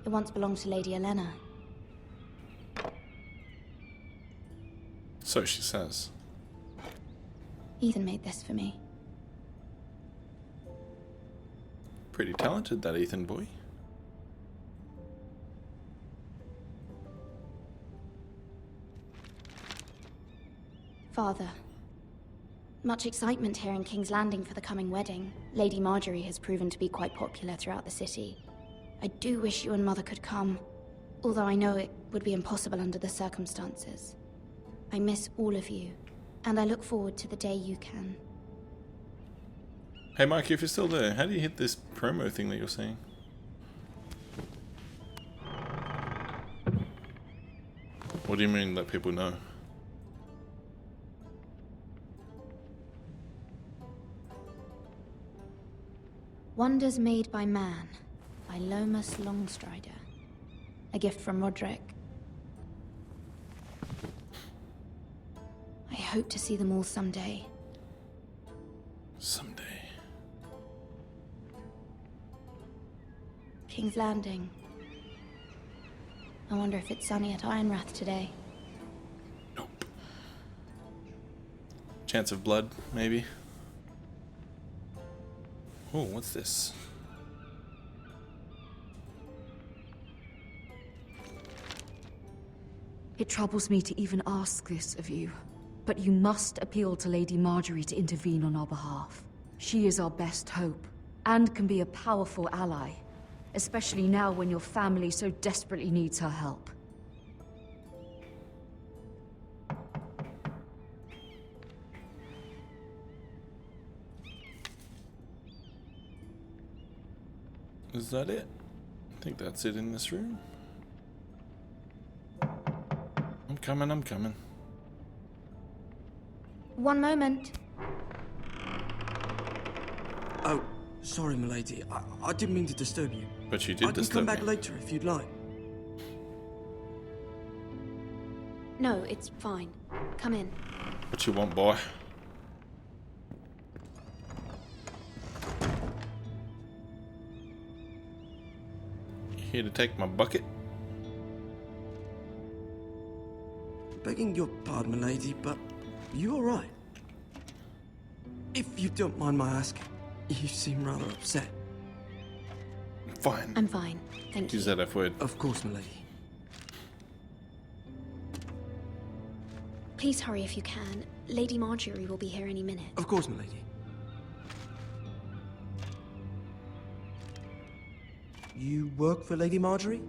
It once belonged to Lady Elena. So she says. Ethan made this for me. Pretty talented, that Ethan boy. Father, much excitement here in King's Landing for the coming wedding. Lady Marjorie has proven to be quite popular throughout the city. I do wish you and Mother could come, although I know it would be impossible under the circumstances. I miss all of you, and I look forward to the day you can. Hey Mike, if you're still there, how do you hit this promo thing that you're saying? What do you mean let people know? Wonders Made by Man, by Lomas Longstrider. A gift from Roderick. I hope to see them all someday. Someday. King's Landing. I wonder if it's sunny at Ironrath today. Nope. Chance of blood, maybe. Oh, what's this? It troubles me to even ask this of you, but you must appeal to Lady Marjorie to intervene on our behalf. She is our best hope, and can be a powerful ally, especially now when your family so desperately needs her help. Is that it? I think that's it in this room. I'm coming. One moment. Oh, sorry, milady. I didn't mean to disturb you. But you did disturb me. I can come back later if you'd like. No, it's fine. Come in. What you want, boy? Here to take my bucket? Begging your pardon, milady, but you alright? If you don't mind my asking, you seem rather upset. Fine. I'm fine, thank you. Use that F word. Of course, milady. Please hurry if you can. Lady Marjorie will be here any minute. Of course, milady. You work for Lady Marjorie?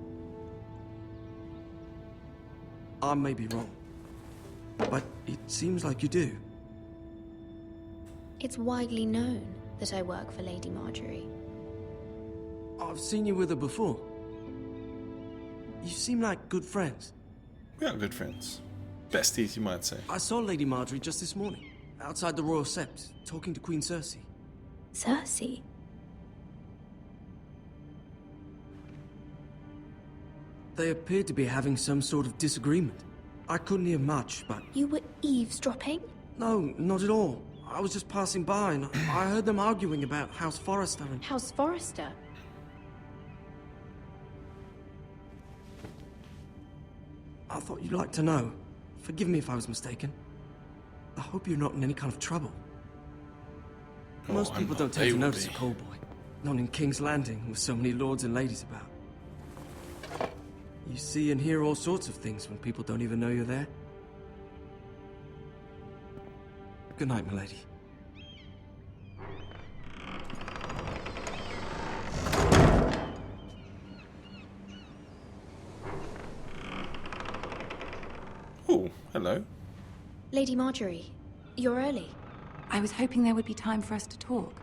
I may be wrong, but it seems like you do. It's widely known that I work for Lady Marjorie. I've seen you with her before. You seem like good friends. We are good friends. Besties, you might say. I saw Lady Marjorie just this morning, outside the Royal Sept, talking to Queen Cersei. Cersei? They appeared to be having some sort of disagreement. I couldn't hear much, but... You were eavesdropping? No, not at all. I was just passing by and I heard them arguing about House Forrester and... House Forrester? I thought you'd like to know. Forgive me if I was mistaken. I hope you're not in any kind of trouble. Most people don't tend to notice a call boy. Not in King's Landing, with so many lords and ladies about. You see and hear all sorts of things when people don't even know you're there. Good night, milady. Oh, hello. Lady Marjorie, you're early. I was hoping there would be time for us to talk.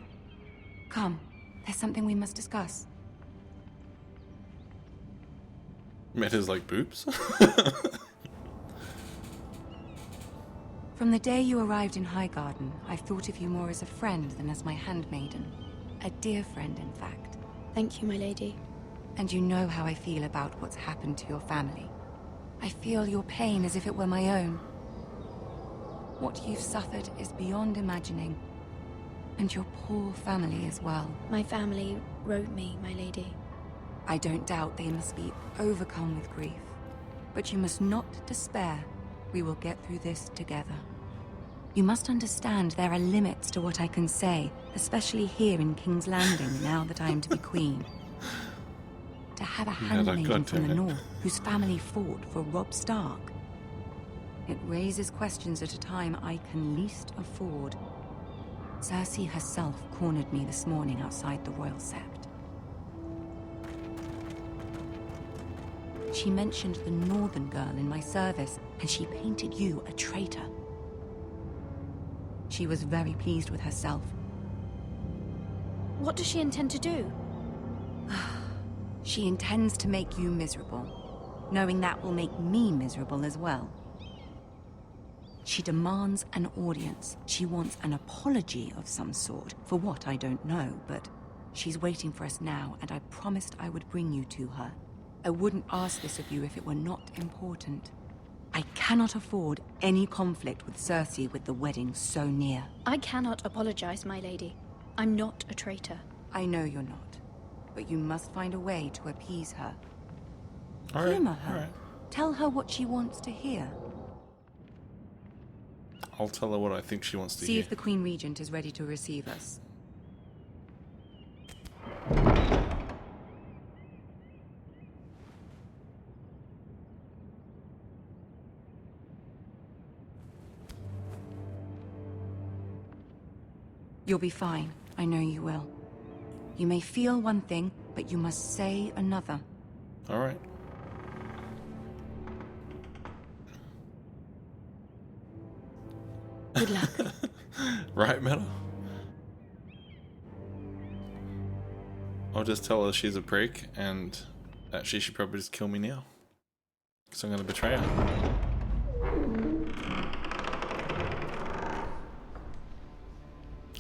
Come, there's something we must discuss. Matters like boobs? From the day you arrived in Highgarden, I've thought of you more as a friend than as my handmaiden. A dear friend, in fact. Thank you, my lady. And you know how I feel about what's happened to your family. I feel your pain as if it were my own. What you've suffered is beyond imagining. And your poor family as well. My family wrote me, my lady. I don't doubt they must be overcome with grief. But you must not despair. We will get through this together. You must understand there are limits to what I can say, especially here in King's Landing, now that I am to be queen. To have a handmaiden from the north, whose family fought for Robb Stark. It raises questions at a time I can least afford. Cersei herself cornered me this morning outside the Royal Sept. She mentioned the northern girl in my service, and she painted you a traitor. She was very pleased with herself. What does she intend to do? She intends to make you miserable, knowing that will make me miserable as well. She demands an audience. She wants an apology of some sort, for what I don't know, but she's waiting for us now, and I promised I would bring you to her. I wouldn't ask this of you if it were not important. I cannot afford any conflict with Cersei with the wedding so near. I cannot apologize, my lady. I'm not a traitor. I know you're not. but you must find a way to appease her. All right, Humor her. all right. Tell her what she wants to hear. I'll tell her what I think she wants to See hear. if the Queen Regent is ready to receive us. You'll be fine. I know you will. You may feel one thing, but you must say another. All right. Good luck. Right, Meta? I'll just tell her she's a prick and that she should probably just kill me now. Because I'm going to betray her.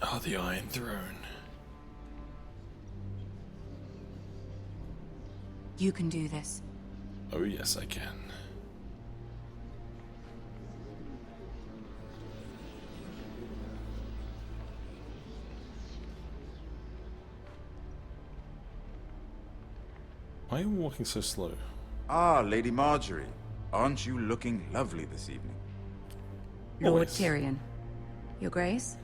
Oh, the Iron Throne. You can do this. Oh, yes, I can. Why are you walking so slow? Ah, Lady Marjorie. Aren't you looking lovely this evening? Lord Tyrion. Your Grace?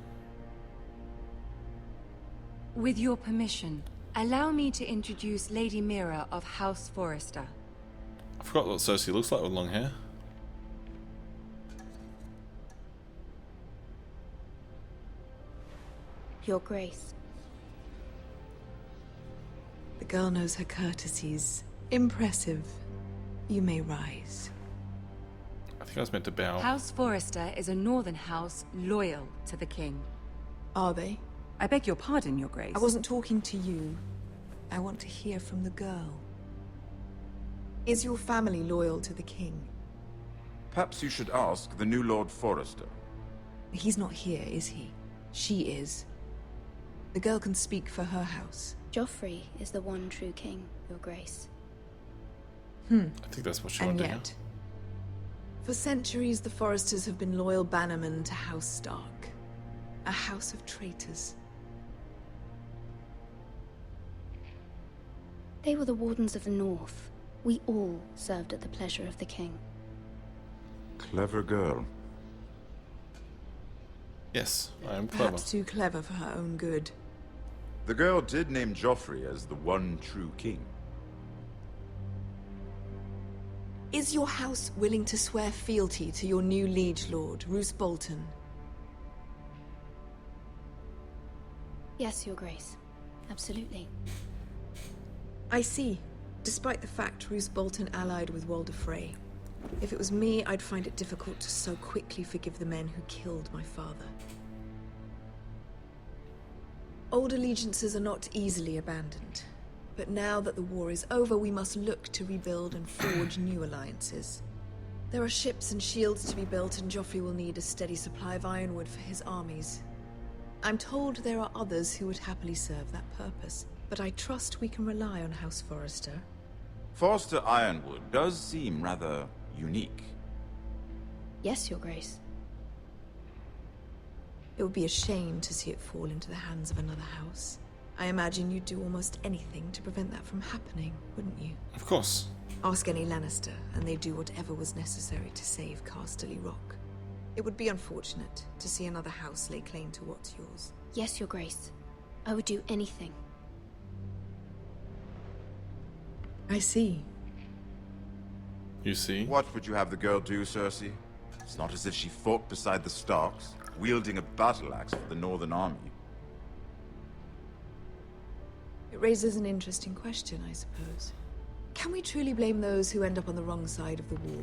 With your permission, allow me to introduce Lady Mira of House Forrester. I forgot what Cersei looks like with long hair. Your Grace. The girl knows her courtesies. Impressive. You may rise. I think I was meant to bow. House Forrester is a northern house loyal to the king. Are they? I beg your pardon, Your Grace. I wasn't talking to you. I want to hear from the girl. Is your family loyal to the king? Perhaps you should ask the new Lord Forrester. He's not here, is he? She is. The girl can speak for her house. Joffrey is the one true king, Your Grace. I think that's what she And wanted to yet, for centuries the Forresters have been loyal bannermen to House Stark. A house of traitors. They were the Wardens of the North. We all served at the pleasure of the king. Clever girl. Yes, I am clever. Perhaps too clever for her own good. The girl did name Joffrey as the one true king. Is your house willing to swear fealty to your new liege lord, Roose Bolton? Yes, Your Grace. Absolutely. I see. Despite the fact Roose Bolton allied with Walder Frey. If it was me, I'd find it difficult to so quickly forgive the men who killed my father. Old allegiances are not easily abandoned. But now that the war is over, we must look to rebuild and forge new alliances. There are ships and shields to be built, and Joffrey will need a steady supply of ironwood for his armies. I'm told there are others who would happily serve that purpose, but I trust we can rely on House Forrester. Forrester Ironwood does seem rather unique. Yes, Your Grace. It would be a shame to see it fall into the hands of another house. I imagine you'd do almost anything to prevent that from happening, wouldn't you? Of course. Ask any Lannister, and they'd do whatever was necessary to save Casterly Rock. It would be unfortunate to see another house lay claim to what's yours. Yes, Your Grace. I would do anything. I see. You see? What would you have the girl do, Cersei? It's not as if she fought beside the Starks, wielding a battle axe for the Northern Army. It raises an interesting question, I suppose. Can we truly blame those who end up on the wrong side of the war?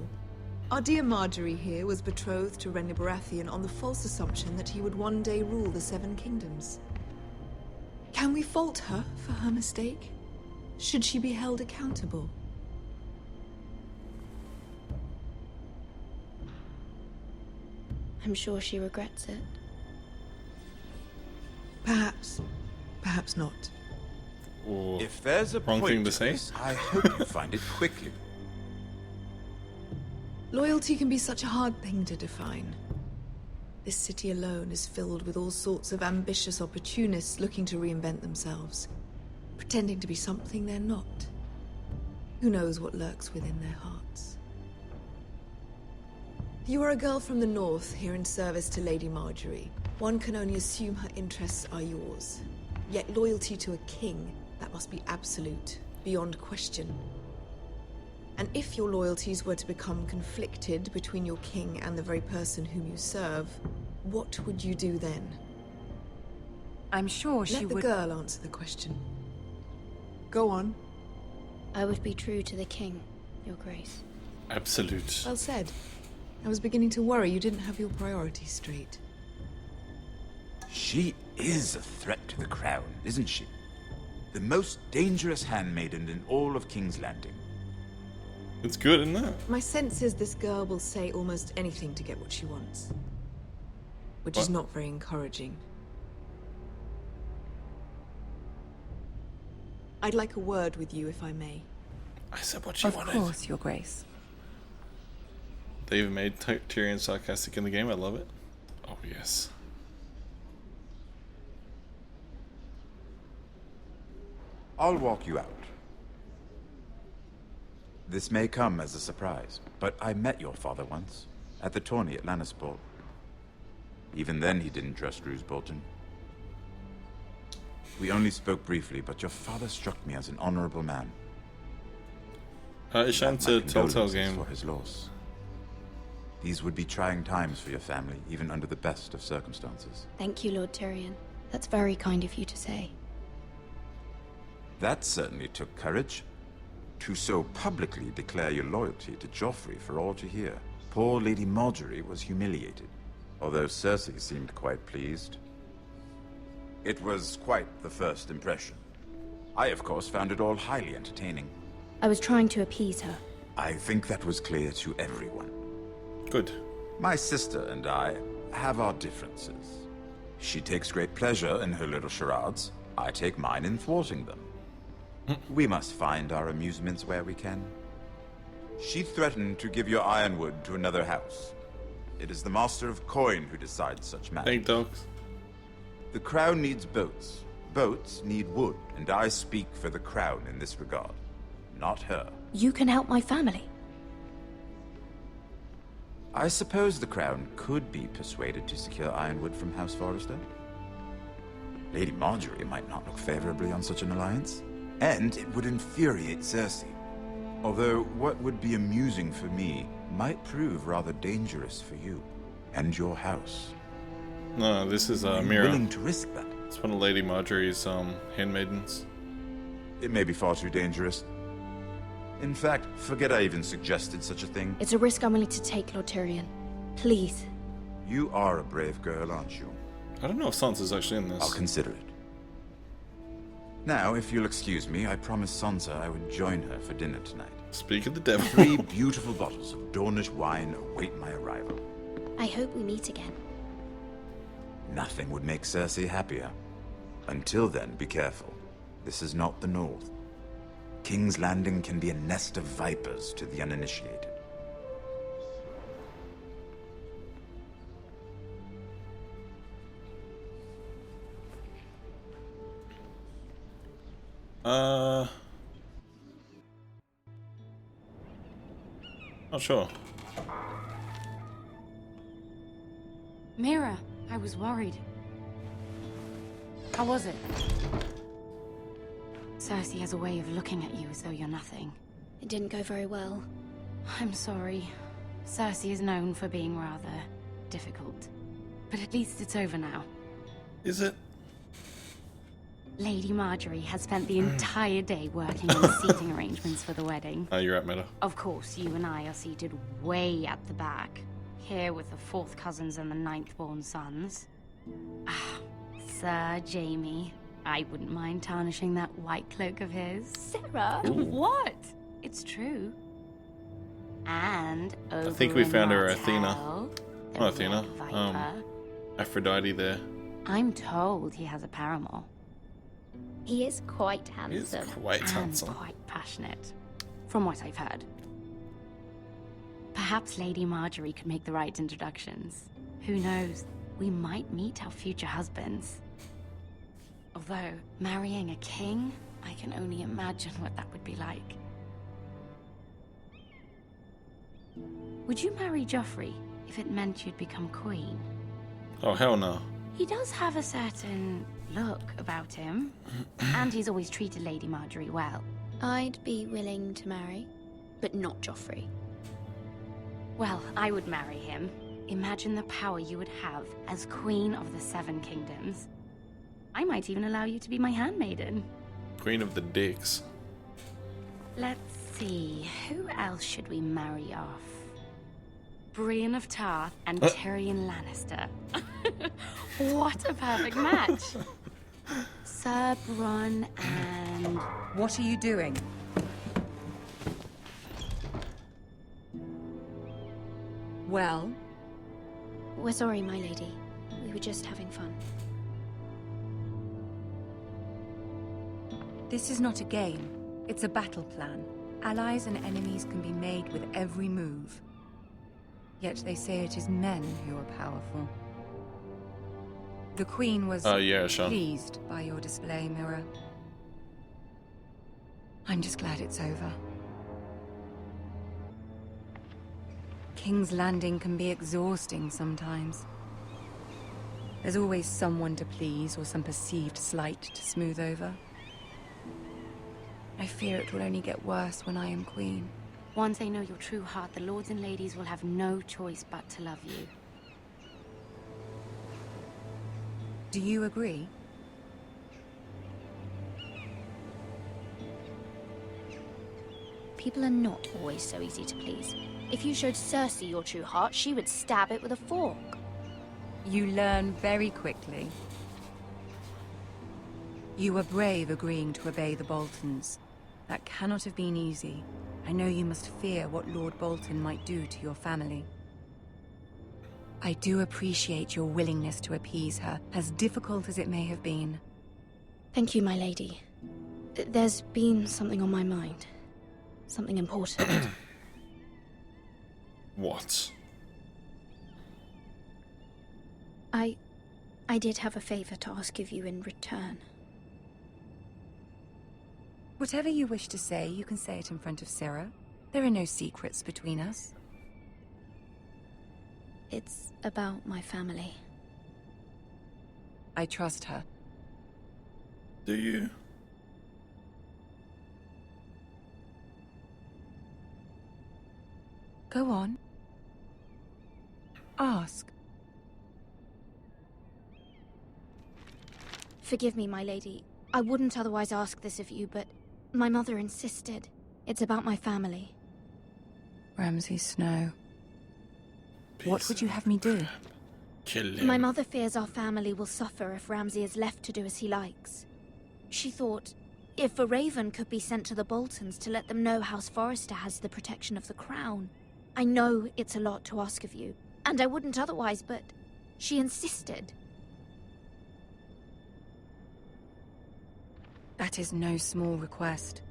Our dear Marjorie here was betrothed to Renly Baratheon on the false assumption that he would one day rule the Seven Kingdoms. Can we fault her for her mistake? Should she be held accountable? I'm sure she regrets it. Perhaps. Perhaps not. Or if there's a wrong point thing to say, this, I hope you find it quickly. Loyalty can be such a hard thing to define. This city alone is filled with all sorts of ambitious opportunists looking to reinvent themselves. pretending to be something they're not. Who knows what lurks within their hearts? You are a girl from the north, here in service to Lady Marjorie. One can only assume her interests are yours. Yet loyalty to a king, that must be absolute, beyond question. And if your loyalties were to become conflicted between your king and the very person whom you serve, what would you do then? I'm sure she would... Let the girl answer the question. Go on. I would be true to the king, Your Grace. Absolute. Well said. I was beginning to worry you didn't have your priorities straight. She is a threat to the crown, isn't she? The most dangerous handmaiden in all of King's Landing. It's good, isn't it? My sense is this girl will say almost anything to get what she wants. Which is not very encouraging. I'd like a word with you, if I may. I said what she wanted. Of course, Your Grace. They even made Tyrion sarcastic in the game. I love it. Oh, yes. I'll walk you out. This may come as a surprise, but I met your father once, at the tourney at Lannisport. Even then, he didn't trust Roose Bolton. We only spoke briefly, but your father struck me as an honorable man. It's a Telltale game. For his loss. These would be trying times for your family, even under the best of circumstances. Thank you, Lord Tyrion. That's very kind of you to say. That certainly took courage. To so publicly declare your loyalty to Joffrey for all to hear. Poor Lady Marjorie was humiliated, although Cersei seemed quite pleased. It was quite the first impression. I, of course, found it all highly entertaining. I was trying to appease her. I think that was clear to everyone. Good. My sister and I have our differences. She takes great pleasure in her little charades. I take mine in thwarting them. We must find our amusements where we can. She threatened to give your ironwood to another house. It is the Master of Coin who decides such matters. Thank dogs. The crown needs boats. Boats need wood, and I speak for the crown in this regard. Not her. You can help my family. I suppose the crown could be persuaded to secure ironwood from House Forrester. Lady Marjorie might not look favorably on such an alliance. And it would infuriate Cersei. Although what would be amusing for me might prove rather dangerous for you and your house. No, this is Are you Mira. willing to risk that? It's one of Lady Marjorie's handmaidens. It may be far too dangerous. In fact, forget I even suggested such a thing. It's a risk I'm willing to take, Lord Tyrion. Please. You are a brave girl, aren't you? I don't know if Sansa's actually in this. I'll consider it. Now, if you'll excuse me, I promised Sansa I would join her for dinner tonight. Speak of the devil. 3 beautiful bottles of Dornish wine await my arrival. I hope we meet again. Nothing would make Cersei happier. Until then, be careful. This is not the North. King's Landing can be a nest of vipers to the uninitiated. Not sure. Mira, I was worried. How was it? Cersei has a way of looking at you as though you're nothing. It didn't go very well. I'm sorry. Cersei is known for being rather difficult. But at least it's over now. Is it? Lady Marjorie has spent the entire day working on the seating arrangements for the wedding. Oh, you're at Meta. Of course, you and I are seated way at the back. Here with the 4th cousins and the 9th-born sons. Ah, Sir Jaime. I wouldn't mind tarnishing that white cloak of his. Sarah? Ooh. What? It's true. And over I think we found her Athena. Martell, the Not Athena. Red Viper. Aphrodite there. I'm told he has a paramour. He is quite handsome. He is quite handsome. And quite passionate, from what I've heard. Perhaps Lady Marjorie could make the right introductions. Who knows? We might meet our future husbands. Although, marrying a king? I can only imagine what that would be like. Would you marry Joffrey if it meant you'd become queen? Oh, hell no. He does have a certain look about him, and he's always treated Lady Marjorie well. I'd be willing to marry, but not Joffrey. Well, I would marry him. Imagine the power you would have as Queen of the Seven Kingdoms. I might even allow you to be my handmaiden. Queen of the Dicks. Let's see, who else should we marry off? Brienne of Tarth and Tyrion Lannister. What a perfect match! Sir Bronn and... What are you doing? Well? We're sorry, my lady. We were just having fun. This is not a game. It's a battle plan. Allies and enemies can be made with every move. Yet they say it is men who are powerful. The Queen was pleased by your display, Mira. I'm just glad it's over. King's Landing can be exhausting sometimes. There's always someone to please or some perceived slight to smooth over. I fear it will only get worse when I am queen. Once they know your true heart, the lords and ladies will have no choice but to love you. Do you agree? People are not always so easy to please. If you showed Cersei your true heart, she would stab it with a fork. You learn very quickly. You were brave agreeing to obey the Boltons. That cannot have been easy. I know you must fear what Lord Bolton might do to your family. I do appreciate your willingness to appease her, as difficult as it may have been. Thank you, my lady. There's been something on my mind. Something important. What? I did have a favor to ask of you in return. Whatever you wish to say, you can say it in front of Sarah. There are no secrets between us. It's about my family. I trust her. Do you? Go on. Ask. Forgive me, my lady. I wouldn't otherwise ask this of you, but my mother insisted. It's about my family. Ramsay Snow. What would you have me do? Kill him. My mother fears our family will suffer if Ramsay is left to do as he likes. She thought, if a raven could be sent to the Boltons to let them know House Forrester has the protection of the crown. I know it's a lot to ask of you, and I wouldn't otherwise, but she insisted. That is no small request,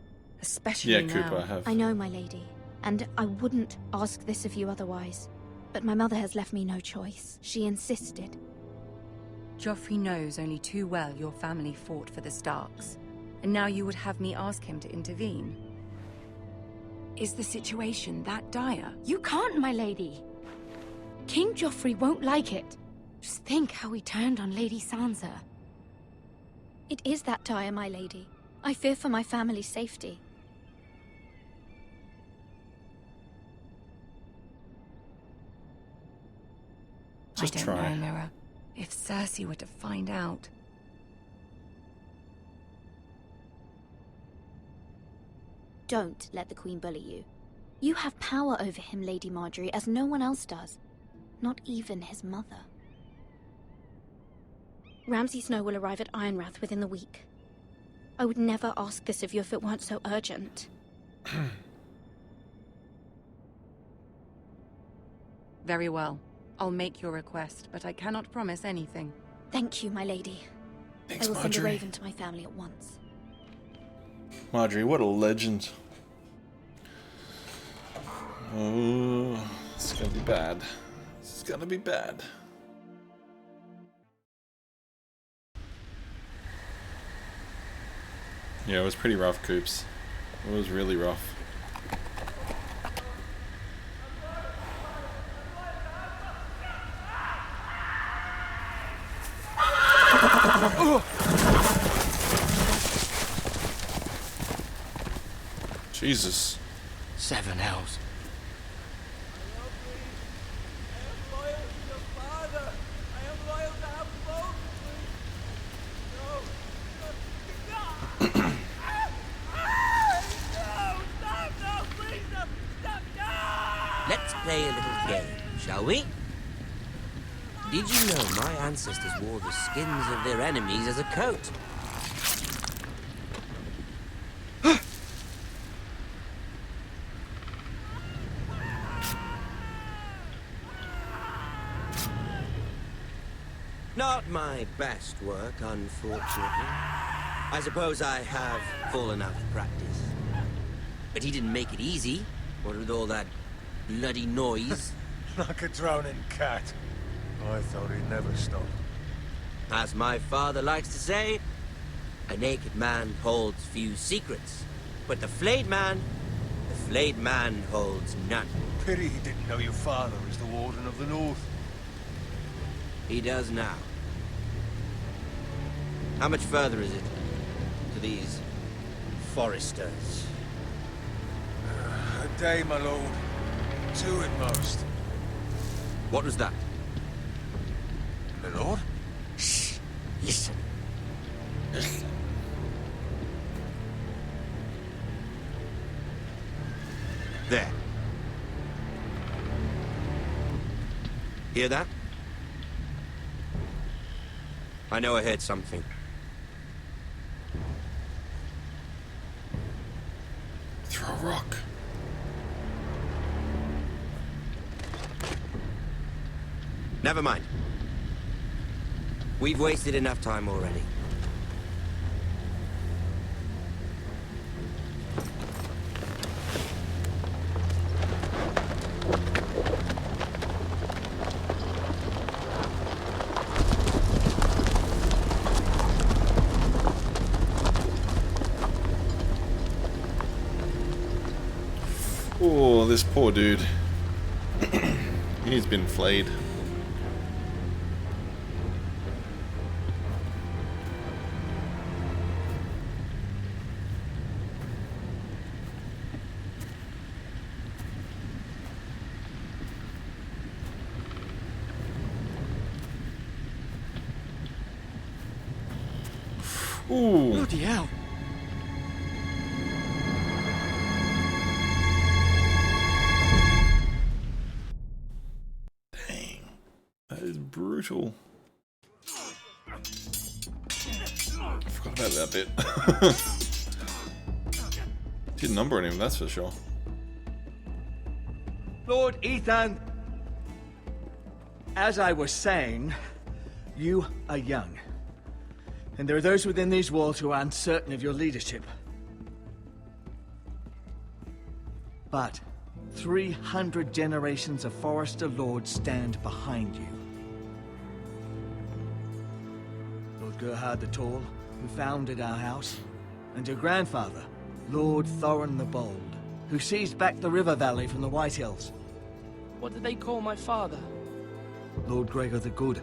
especially now. Cooper, I know, my lady, and I wouldn't ask this of you otherwise. But my mother has left me no choice. She insisted. Joffrey knows only too well your family fought for the Starks, and now you would have me ask him to intervene. Is the situation that dire? You can't, my lady. King Joffrey won't like it. Just think how he turned on Lady Sansa. It is that dire, my lady. I fear for my family's safety. Just I don't know, Mira. If Cersei were to find out... Don't let the Queen bully you. You have power over him, Lady Marjorie, as no one else does. Not even his mother. Ramsay Snow will arrive at Ironrath within the week. I would never ask this of you if it weren't so urgent. Very well. I'll make your request, but I cannot promise anything. Thank you, my lady. Thanks, I will Marjorie. send a raven to my family at once. Marjorie, what a legend. Oh, this is gonna be bad. This is gonna be bad. Yeah, it was pretty rough, Coops. It was really rough. Jesus. 7 hells. Let's play a little game, shall we? Did you know my ancestors wore the skins of their enemies as a coat? Not my best work, unfortunately. I suppose I have fallen out of practice. But he didn't make it easy, what with all that bloody noise. Like a drowning cat. I thought he'd never stop. As my father likes to say, a naked man holds few secrets. But the flayed man holds none. Pity he didn't know your father is the Warden of the North. He does now. How much further is it to these foresters? A day, my lord. 2 at most. What was that? My lord? Shh. Listen. There. Hear that? I know I heard something. Throw a rock. Never mind. We've wasted enough time already. Oh, this poor dude. He's been flayed. Ooh. Bloody hell. Dang. That is brutal. I forgot about that bit. Didn't number on him, that's for sure. Lord Ethan, as I was saying, you are young. And there are those within these walls who are uncertain of your leadership. But 300 generations of Forester Lords stand behind you. Lord Gerhard the Tall, who founded our house, and your grandfather, Lord Thorin the Bold, who seized back the river valley from the White Hills. What did they call my father? Lord Gregor the Good.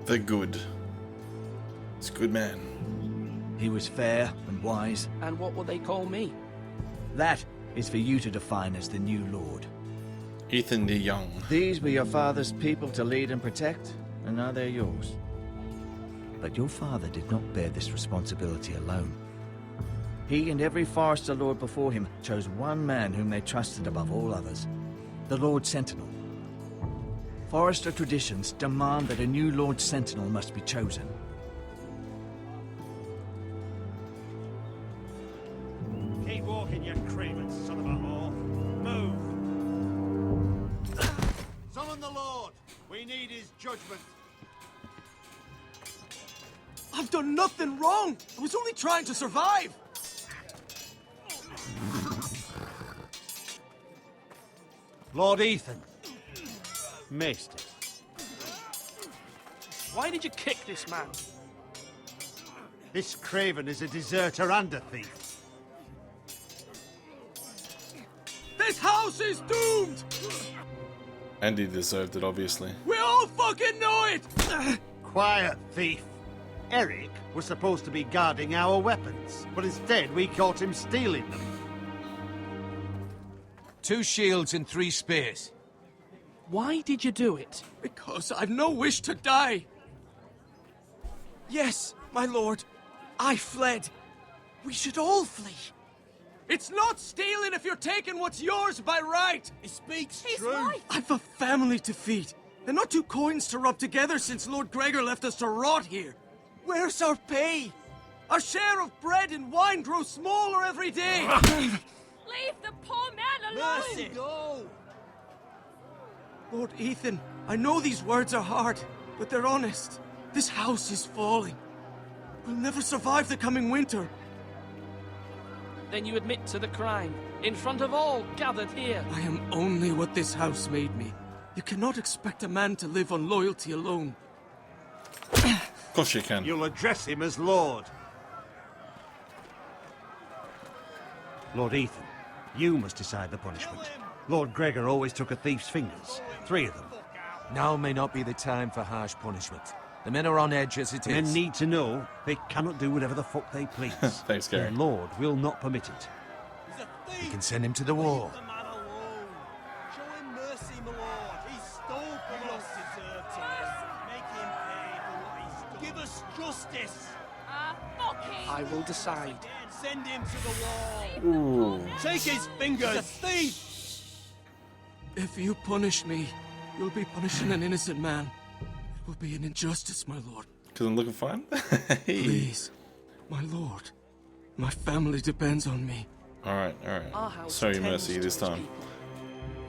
The Good. It's a good man. He was fair and wise. And what will they call me? That is for you to define as the new Lord. Ethan the Young. These were your father's people to lead and protect, and now they're yours. But your father did not bear this responsibility alone. He and every Forester Lord before him chose one man whom they trusted above all others, the Lord Sentinel. Forester traditions demand that a new Lord Sentinel must be chosen. Keep walking, you craven son of a whore. Move! Summon the Lord! We need his judgment. I've done nothing wrong! I was only trying to survive! Lord Ethan. Missed it. Why did you kick this man? This Craven is a deserter and a thief. This house is doomed! And he deserved it, obviously. We all fucking know it! Quiet, thief. Eric was supposed to be guarding our weapons, but instead we caught him stealing them. 2 shields and 3 spears. Why did you do it? Because I've no wish to die. Yes, my lord. I fled. We should all flee. It's not stealing if you're taking what's yours by right. He speaks He's true. right. I've a family to feed, and not 2 coins to rub together since Lord Gregor left us to rot here. Where's our pay? Our share of bread and wine grows smaller every day. Leave the poor man alone! Mercy. Go. Lord Ethan, I know these words are hard, but they're honest. This house is falling. We'll never survive the coming winter. Then you admit to the crime, in front of all gathered here. I am only what this house made me. You cannot expect a man to live on loyalty alone. Of course you can. You'll address him as Lord. Lord Ethan, you must decide the punishment. Lord Gregor always took a thief's fingers. 3 of them. Now may not be the time for harsh punishment. The men are on edge as it is. Men need to know they cannot do whatever the fuck they please. Thanks, Gary. Their Lord will not permit it. You can send him to the wall. Show him mercy, my lord. He stole from us. Deserved to make him pay for what he stole. Give us justice. Fucking! I will decide. Send him to the wall. Ooh. Take his fingers. He's a thief. If you punish me, you'll be punishing an innocent man. It will be an injustice, my lord. Because I'm looking fine? Please, my lord. My family depends on me. Alright, Our alright. house Sorry, tends Mercy, to this its time. people.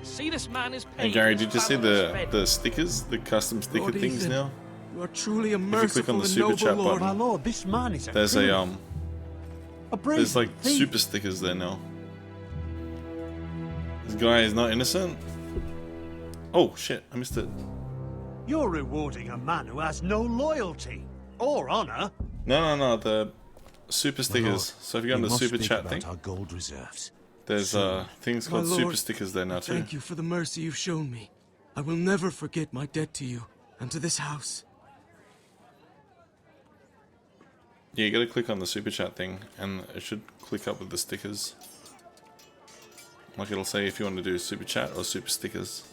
See, this man is And paid Gary, his did you see family's fed. the stickers? The custom sticker Lord things Ethan, now? You are truly a If you merciful click on the and super noble chat lord. My button, lord, this man is a there's criminal. a brave there's like thief. super stickers there now. This guy is not innocent. Oh shit, I missed it. You're rewarding a man who has no loyalty or honor. No, the super stickers. So if you go on the super chat thing, Our gold reserves. there's things My called super lord, stickers there now too. Thank you for the mercy you've shown me. I will never forget my debt to you and to this house. Yeah, you gotta click on the super chat thing, and it should click up with the stickers. Like it'll say if you want to do super chat or super stickers.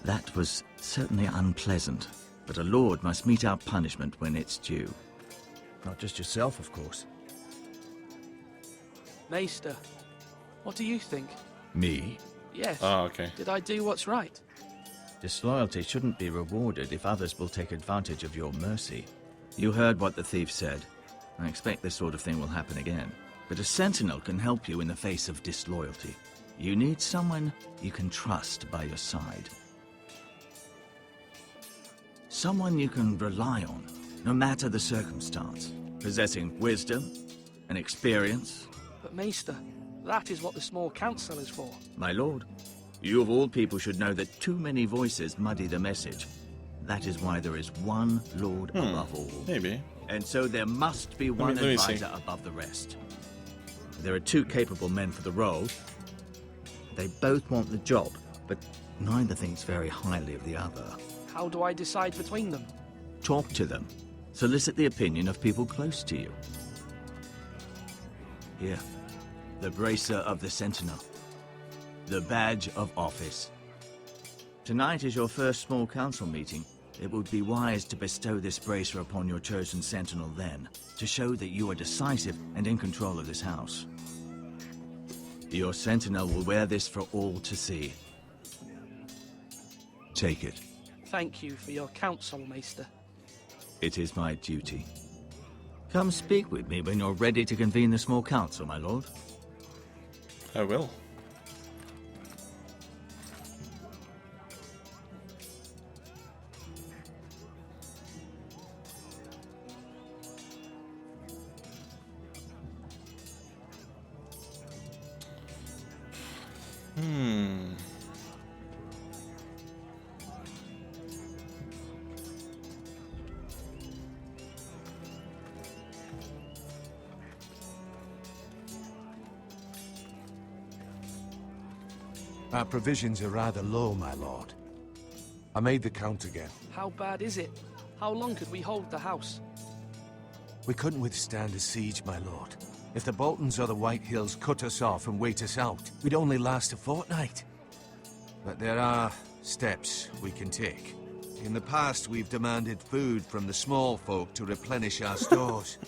That was certainly unpleasant, but a lord must mete out punishment when it's due. Not just yourself, of course. Maester, what do you think? Me? Yes. Oh, okay. Did I do what's right? Disloyalty shouldn't be rewarded if others will take advantage of your mercy. You heard what the thief said. I expect this sort of thing will happen again. But a sentinel can help you in the face of disloyalty. You need someone you can trust by your side. Someone you can rely on, no matter the circumstance. Possessing wisdom and experience. But Maester, that is what the small council is for. My lord, you of all people should know that too many voices muddy the message. That is why there is one lord above all. Maybe. And so there must be one let me see. advisor above the rest. There are 2 capable men for the role. They both want the job, but neither thinks very highly of the other. How do I decide between them? Talk to them. Solicit the opinion of people close to you. Here, the bracer of the Sentinel. The badge of office. Tonight is your first small council meeting. It would be wise to bestow this bracer upon your chosen Sentinel then, to show that you are decisive and in control of this house. Your Sentinel will wear this for all to see. Take it. Thank you for your counsel, Maester. It is my duty. Come speak with me when you're ready to convene the small council, my lord. I will. Our provisions are rather low, my lord. I made the count again. How bad is it? How long could we hold the house? We couldn't withstand a siege, my lord. If the Boltons or the White Hills cut us off and wait us out, we'd only last a fortnight. But there are steps we can take. In the past, we've demanded food from the small folk to replenish our stores.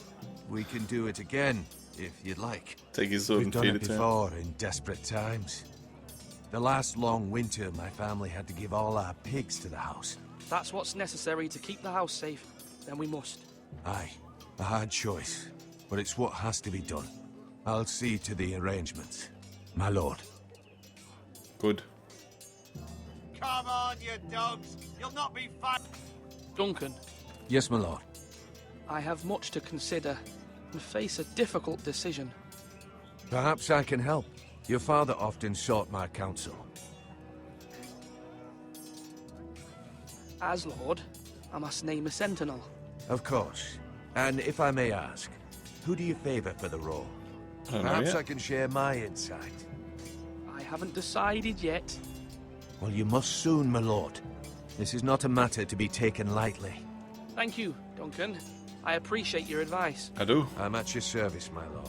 We can do it again, if you'd like. Take his sword We've and done feed it it to him. before in desperate times. The last long winter, my family had to give all our pigs to the house. If that's what's necessary to keep the house safe, then we must. Aye, a hard choice, but it's what has to be done. I'll see to the arrangements, my lord. Good. Come on, you dogs! You'll not be fat. Duncan, Yes, my lord. I have much to consider and face a difficult decision. Perhaps I can help. Your father often sought my counsel. As Lord, I must name a sentinel. Of course. And if I may ask, who do you favor for the role? I don't know Perhaps yet. I can share my insight. I haven't decided yet. Well, you must soon, my lord. This is not a matter to be taken lightly. Thank you, Duncan. I appreciate your advice. I do. I'm at your service, my lord.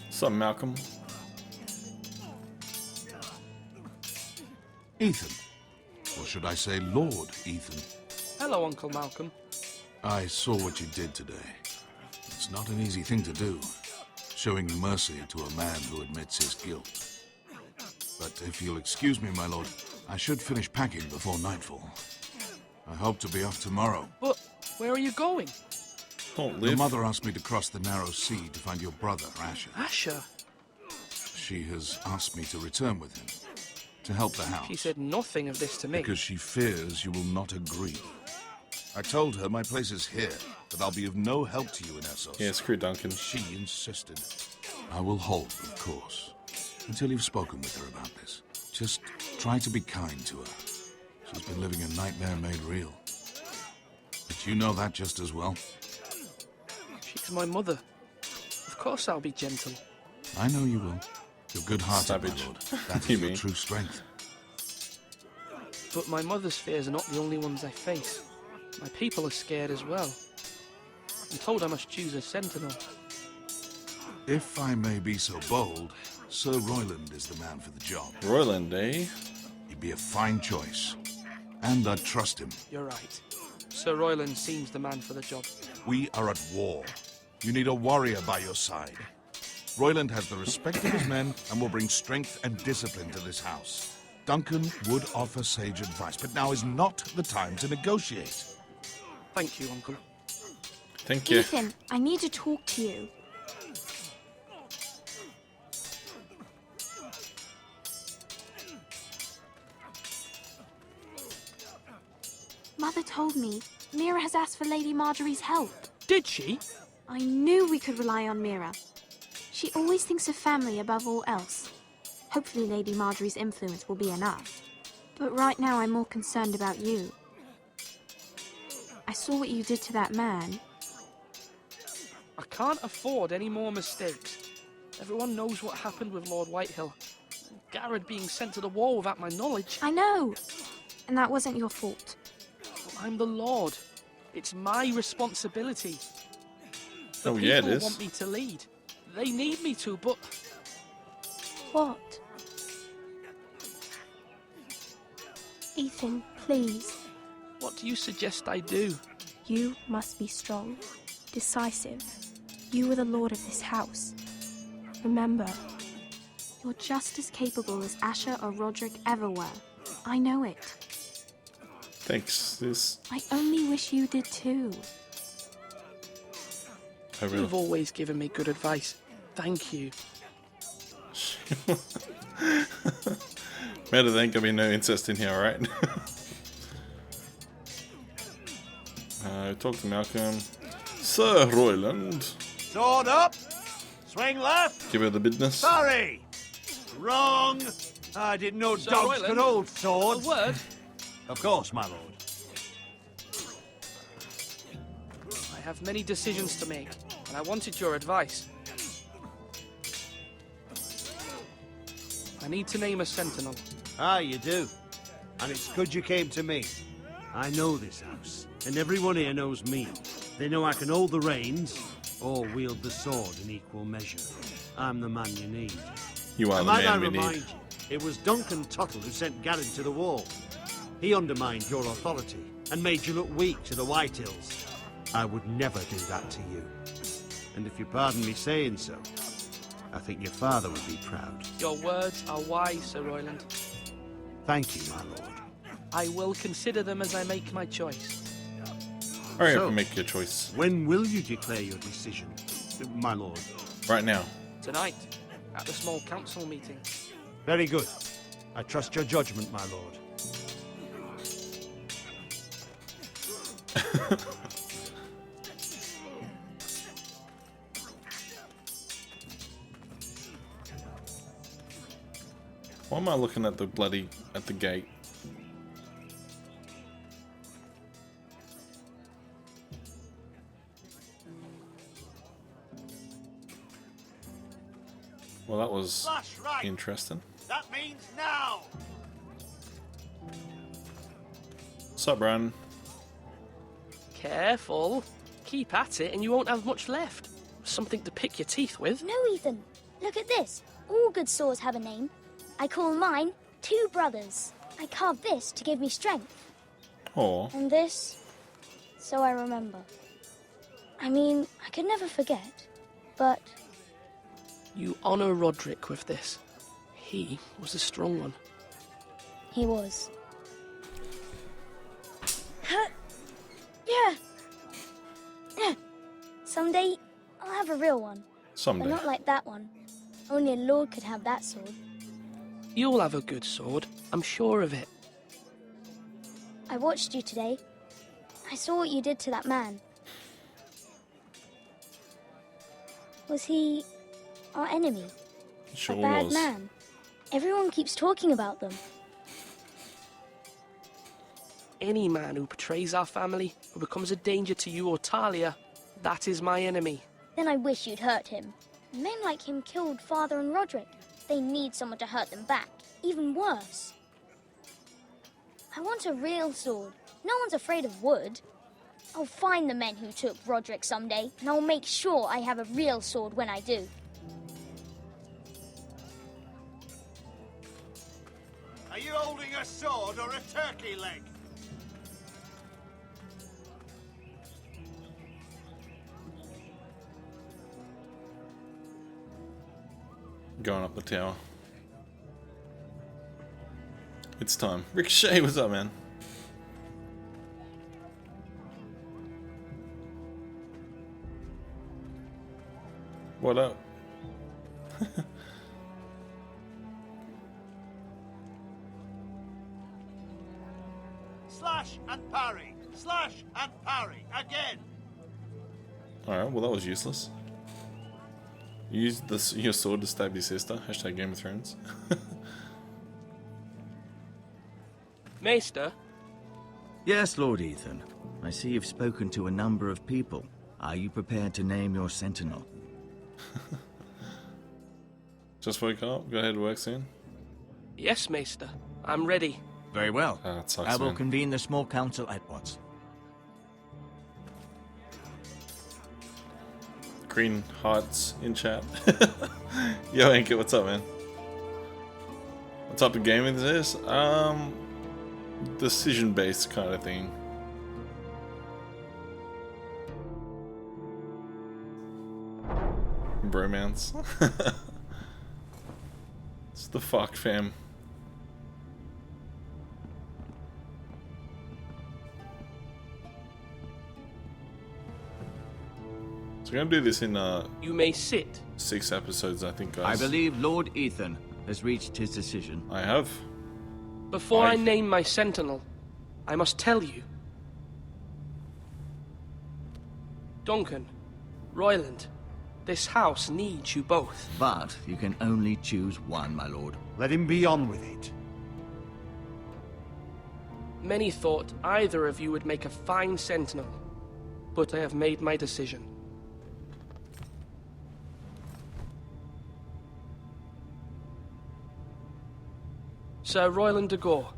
What's up, Malcolm? Ethan. Or should I say Lord Ethan? Hello, Uncle Malcolm. I saw what you did today. It's not an easy thing to do, showing mercy to a man who admits his guilt. But if you'll excuse me, my lord, I should finish packing before nightfall. I hope to be off tomorrow. But where are you going? The mother asked me to cross the narrow sea to find your brother, Asher. Asher? She has asked me to return with him, to help the house. She said nothing of this to me. Because she fears you will not agree. I told her my place is here, that I'll be of no help to you in Essos. Yeah, screw Duncan. She insisted. I will hold, of course, until you've spoken with her about this. Just try to be kind to her. She's been living a nightmare made real. But you know that just as well. She's my mother. Of course I'll be gentle. I know you will. You're good-hearted, my Savage. lord. That You is your mean? true strength. But my mother's fears are not the only ones I face. My people are scared as well. I'm told I must choose a sentinel. If I may be so bold, Sir Royland is the man for the job. Royland, eh? He'd be a fine choice. And I'd trust him. You're right. Sir Royland seems the man for the job. We are at war. You need a warrior by your side. Royland has the respect of his men and will bring strength and discipline to this house. Duncan would offer sage advice, but now is not the time to negotiate. Thank you, Uncle. Thank you. Ethan, I need to talk to you. Mother told me Mira has asked for Lady Marjorie's help. Did she? I knew we could rely on Mira. She always thinks of family above all else. Hopefully Lady Marjorie's influence will be enough. But right now I'm more concerned about you. I saw what you did to that man. I can't afford any more mistakes. Everyone knows what happened with Lord Whitehill. Garrett being sent to the war without my knowledge. I know. And that wasn't your fault. I'm the Lord. It's my responsibility. The yeah, it people is. want me to lead. They need me to, but... What? Ethan, please. What do you suggest I do? You must be strong, decisive. You are the lord of this house. Remember, you're just as capable as Asher or Roderick ever were. I know it. Thanks, sis. I only wish you did too. I really... You've always given me good advice. Thank you. Better think there'll be no incest in here, alright? Talk to Malcolm. Sir Royland. Sword up! Swing left! Give her the business. Sorry! Wrong! I didn't know Sir dogs Royland, could hold swords. A word? Of course, my lord. I have many decisions to make, and I wanted your advice. I need to name a sentinel. Ah, you do. And it's good you came to me. I know this house, and everyone here knows me. They know I can hold the reins, or wield the sword in equal measure. I'm the man you need. You are and the man I we remind need. you, it was Duncan Tuttle who sent Garrett to the wall. He undermined your authority, and made you look weak to the White Hills. I would never do that to you. And if you pardon me saying so, I think your father would be proud. Your words are wise, Sir Royland. Thank you, my lord. I will consider them as I make my choice. Hurry up and make your choice. When will you declare your decision, my lord? Right now. Tonight, at the small council meeting. Very good. I trust your judgment, my lord. Why am I looking at the gate? Well, that was right. interesting. That means now. What's up, Brian? Careful. Keep at it and you won't have much left. Something to pick your teeth with. No, Ethan. Look at this. All good swords have a name. I call mine Two Brothers. I carved this to give me strength. Oh. And this, so I remember. I mean, I could never forget, but... You honor Roderick with this. He was a strong one. He was. Yeah. Someday, I'll have a real one. Someday. But not like that one. Only a lord could have that sword. You'll have a good sword. I'm sure of it. I watched you today. I saw what you did to that man. Was he our enemy? Sure a bad was. man? Everyone keeps talking about them. Any man who betrays our family, or becomes a danger to you or Talia, that is my enemy. Then I wish you'd hurt him. Men like him killed Father and Roderick. They need someone to hurt them back. Even worse. I want a real sword. No one's afraid of wood. I'll find the men who took Roderick someday, and I'll make sure I have a real sword when I do. Are you holding a sword or a turkey leg? Going up the tower. It's time. Ricochet, what's up, man? What up? Slash and parry. Slash and parry. Again. Alright, well that was useless. Use your sword to stab your sister. Hashtag Game of Thrones. Maester? Yes, Lord Ethan. I see you've spoken to a number of people. Are you prepared to name your sentinel? Just woke up. Go ahead and work soon. Yes, Maester. I'm ready. Very well. That sucks, I will man. convene the small council at once. Green hearts in chat. Yo, Ankit, what's up, man? What type of game is this? Decision-based kind of thing. Bromance. It's the fuck, fam. So we're gonna do this in You may sit. 6 episodes, I think, I guys. believe Lord Ethan has reached his decision. I have. Before I name my sentinel, I must tell you. Duncan, Royland, this house needs you both. But you can only choose one, my lord. Let him be on with it. Many thought either of you would make a fine sentinel. but I have made my decision. Sir Royland de Gore,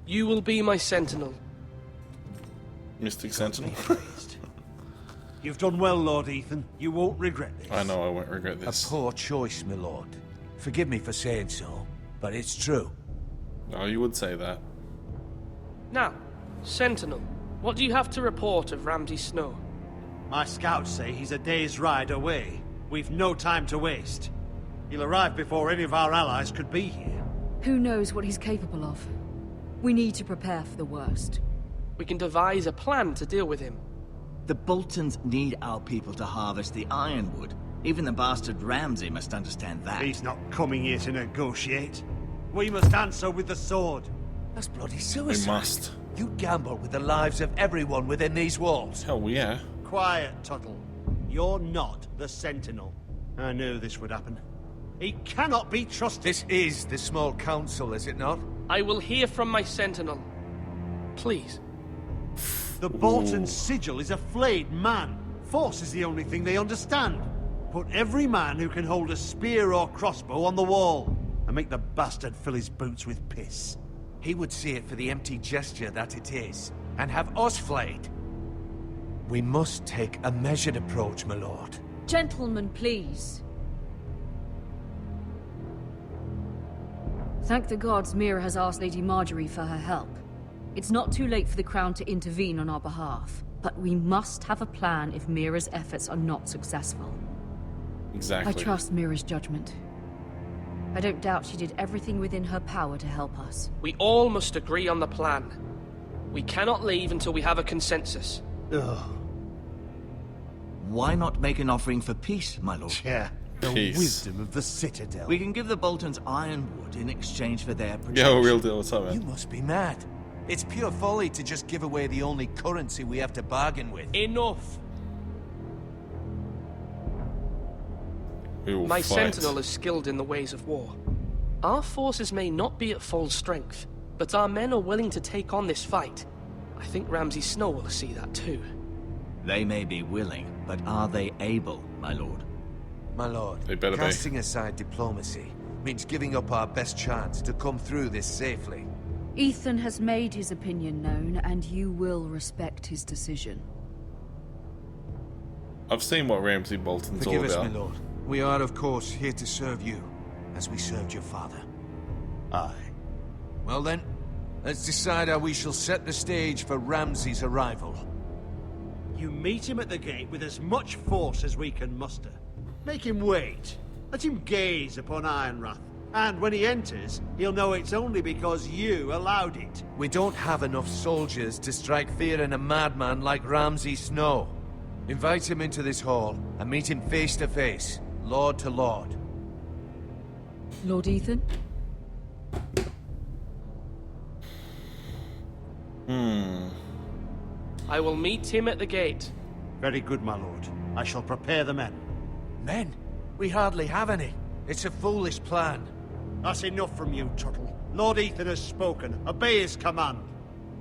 you will be my sentinel. Mystic Sentinel. You've done well, Lord Ethan. You won't regret this. I know I won't regret this. A poor choice, my lord. Forgive me for saying so, but it's true. Oh, you would say that. Now, Sentinel, what do you have to report of Ramsay Snow? My scouts say he's a day's ride away. We've no time to waste. He'll arrive before any of our allies could be here. Who knows what he's capable of? We need to prepare for the worst. We can devise a plan to deal with him. The Boltons need our people to harvest the ironwood. Even the bastard Ramsay must understand that. He's not coming here to negotiate. We must answer with the sword. That's bloody suicide. We must. You gamble with the lives of everyone within these walls. Hell yeah. Quiet, Tuttle. You're not the Sentinel. I knew this would happen. He cannot be trusted. This is the small council, is it not? I will hear from my Sentinel. Please. The Bolton sigil is a flayed man. Force is the only thing they understand. Put every man who can hold a spear or crossbow on the wall, and make the bastard fill his boots with piss. He would see it for the empty gesture that it is, and have us flayed. We must take a measured approach, my lord. Gentlemen, please. Thank the gods Mira has asked Lady Marjorie for her help. It's not too late for the Crown to intervene on our behalf, but we must have a plan if Mira's efforts are not successful. Exactly. I trust Mira's judgment. I don't doubt she did everything within her power to help us. We all must agree on the plan. We cannot leave until we have a consensus. Ugh. Why not make an offering for peace, my lord? Yeah. The wisdom of the Citadel. We can give the Boltons ironwood in exchange for their protection. Yo, real deal, what's up, man? You must be mad. It's pure folly to just give away the only currency we have to bargain with. Enough! We will My fight. Sentinel is skilled in the ways of war. Our forces may not be at full strength, but our men are willing to take on this fight. I think Ramsay Snow will see that too. They may be willing, but are they able, my lord? My lord, They better be. casting aside diplomacy means giving up our best chance to come through this safely. Ethan has made his opinion known, and you will respect his decision. I've seen what Ramsay Bolton's Forgive all us, about. my lord. We are, of course, here to serve you, as we served your father. Aye. Well then, let's decide how we shall set the stage for Ramsay's arrival. You meet him at the gate with as much force as we can muster. Make him wait. Let him gaze upon Ironrath. And when he enters, he'll know it's only because you allowed it. We don't have enough soldiers to strike fear in a madman like Ramsay Snow. Invite him into this hall and meet him face to face, lord to lord. Lord Ethan? I will meet him at the gate. Very good, my lord. I shall prepare the men. Men? We hardly have any. It's a foolish plan. That's enough from you, Tuttle. Lord Ethan has spoken. Obey his command.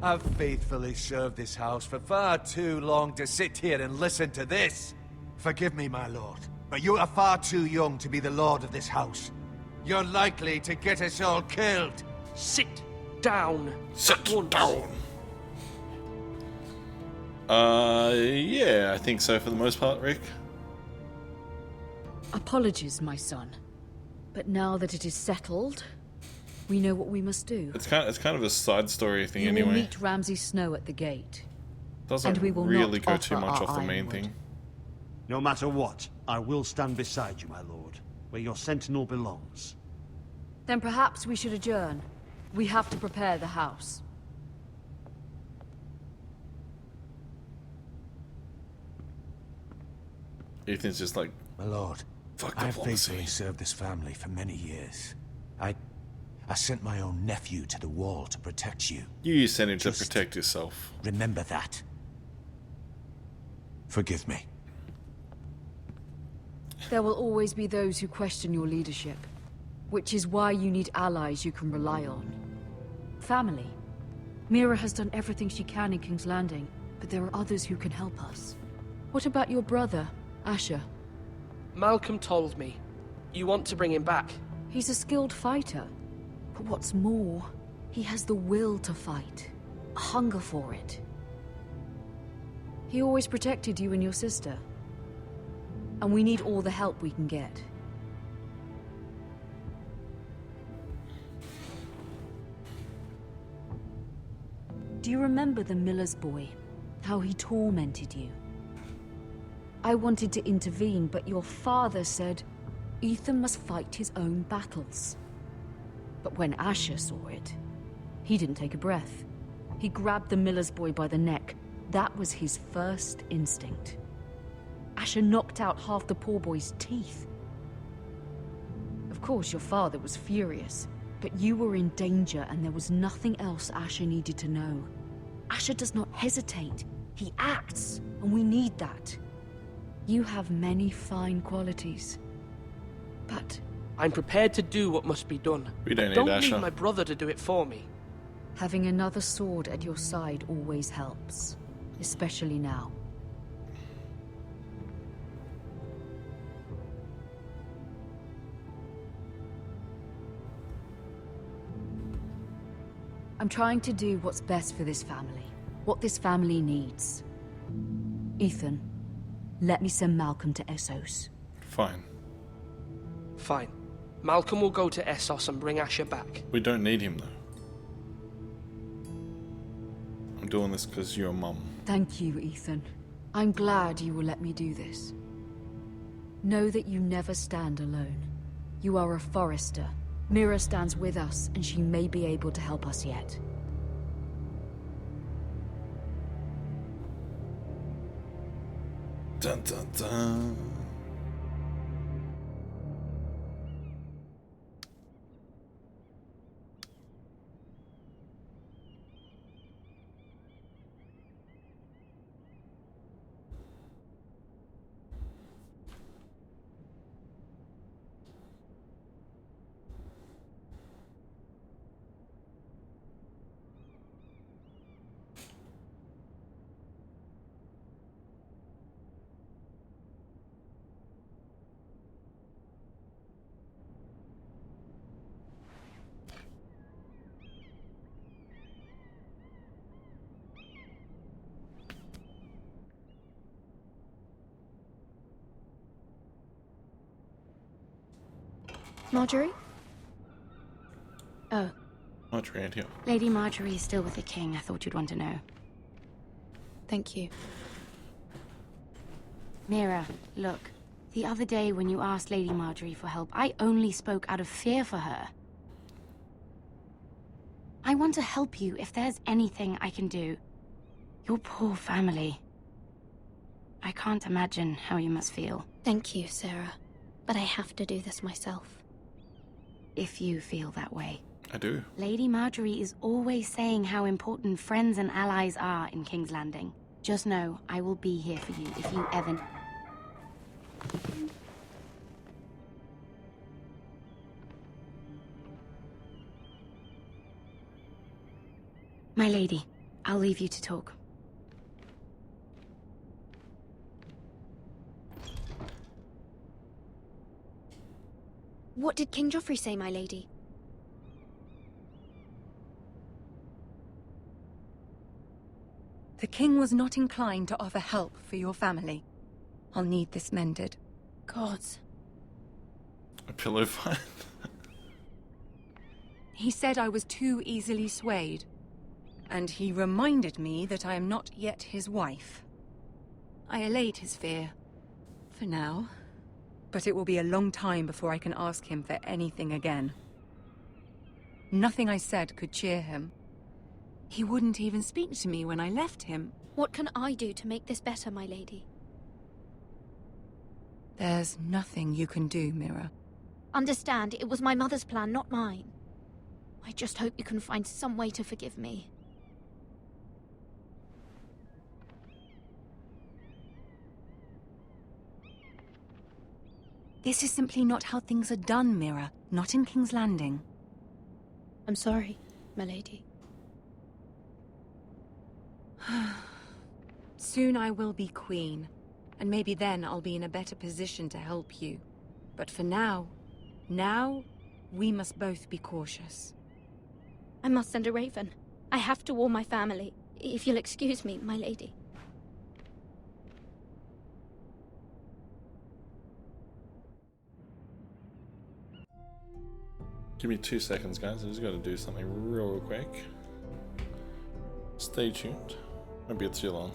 I've faithfully served this house for far too long to sit here and listen to this. Forgive me, my lord, but you are far too young to be the lord of this house. You're likely to get us all killed. Sit down. Sit down. Yeah, I think so for the most part, Rick. Apologies, my son. But now that it is settled, we know what we must do. It's kind of a side story thing You will anyway. meet Ramsay Snow at the gate. Doesn't and we will really not go too offer much our off the main ironwood. thing. No matter what, I will stand beside you, my lord, where your sentinel belongs. Then perhaps we should adjourn. We have to prepare the house. Ethan's just like, My lord, fuck I have diplomacy. faithfully served this family for many years. I sent my own nephew to the wall to protect you. You sent him to protect yourself. Remember that. Forgive me. There will always be those who question your leadership, which is why you need allies you can rely on. Family. Mira has done everything she can in King's Landing, but there are others who can help us. What about your brother, Asher? Malcolm told me. You want to bring him back. He's a skilled fighter. But what's more, he has the will to fight. A hunger for it. He always protected you and your sister. And we need all the help we can get. Do you remember the miller's boy? How he tormented you? I wanted to intervene, but your father said Ethan must fight his own battles. But when Asher saw it, he didn't take a breath. He grabbed the miller's boy by the neck. That was his first instinct. Asher knocked out half the poor boy's teeth. Of course, your father was furious, but you were in danger and there was nothing else Asher needed to know. Asher does not hesitate. He acts, and we need that. You have many fine qualities, but... I'm prepared to do what must be done. We don't need Asher. Need my brother to do it for me. Having another sword at your side always helps, especially now. I'm trying to do what's best for this family, what this family needs. Ethan, let me send Malcolm to Essos. Fine. Fine. Malcolm will go to Essos and bring Asher back. We don't need him, though. I'm doing this because you're mum. Thank you, Ethan. I'm glad you will let me do this. Know that you never stand alone. You are a Forrester. Mira stands with us, and she may be able to help us yet. Dun dun dun. Marjorie? Oh. Marjorie ain't here. Lady Marjorie is still with the king. I thought you'd want to know. Thank you. Mira, look. The other day when you asked Lady Marjorie for help, I only spoke out of fear for her. I want to help you if there's anything I can do. Your poor family. I can't imagine how you must feel. Thank you, Sarah. But I have to do this myself. If you feel that way. I do. Lady Marjorie is always saying how important friends and allies are in King's Landing. Just know, I will be here for you if you ever... My lady, I'll leave you to talk. What did King Joffrey say, my lady? The king was not inclined to offer help for your family. I'll need this mended. Gods. A pillow fight? He said I was too easily swayed. And he reminded me that I am not yet his wife. I allayed his fear. For now. But it will be a long time before I can ask him for anything again. Nothing I said could cheer him. He wouldn't even speak to me when I left him. What can I do to make this better, my lady? There's nothing you can do, Mira. Understand, it was my mother's plan, not mine. I just hope you can find some way to forgive me. This is simply not how things are done, Mira. Not in King's Landing. I'm sorry, my lady. Soon I will be queen. And maybe then I'll be in a better position to help you. But for now, we must both be cautious. I must send a raven. I have to warn my family. If you'll excuse me, my lady. Give me 2 seconds, guys. I just got to do something real quick. Stay tuned. Won't be too long.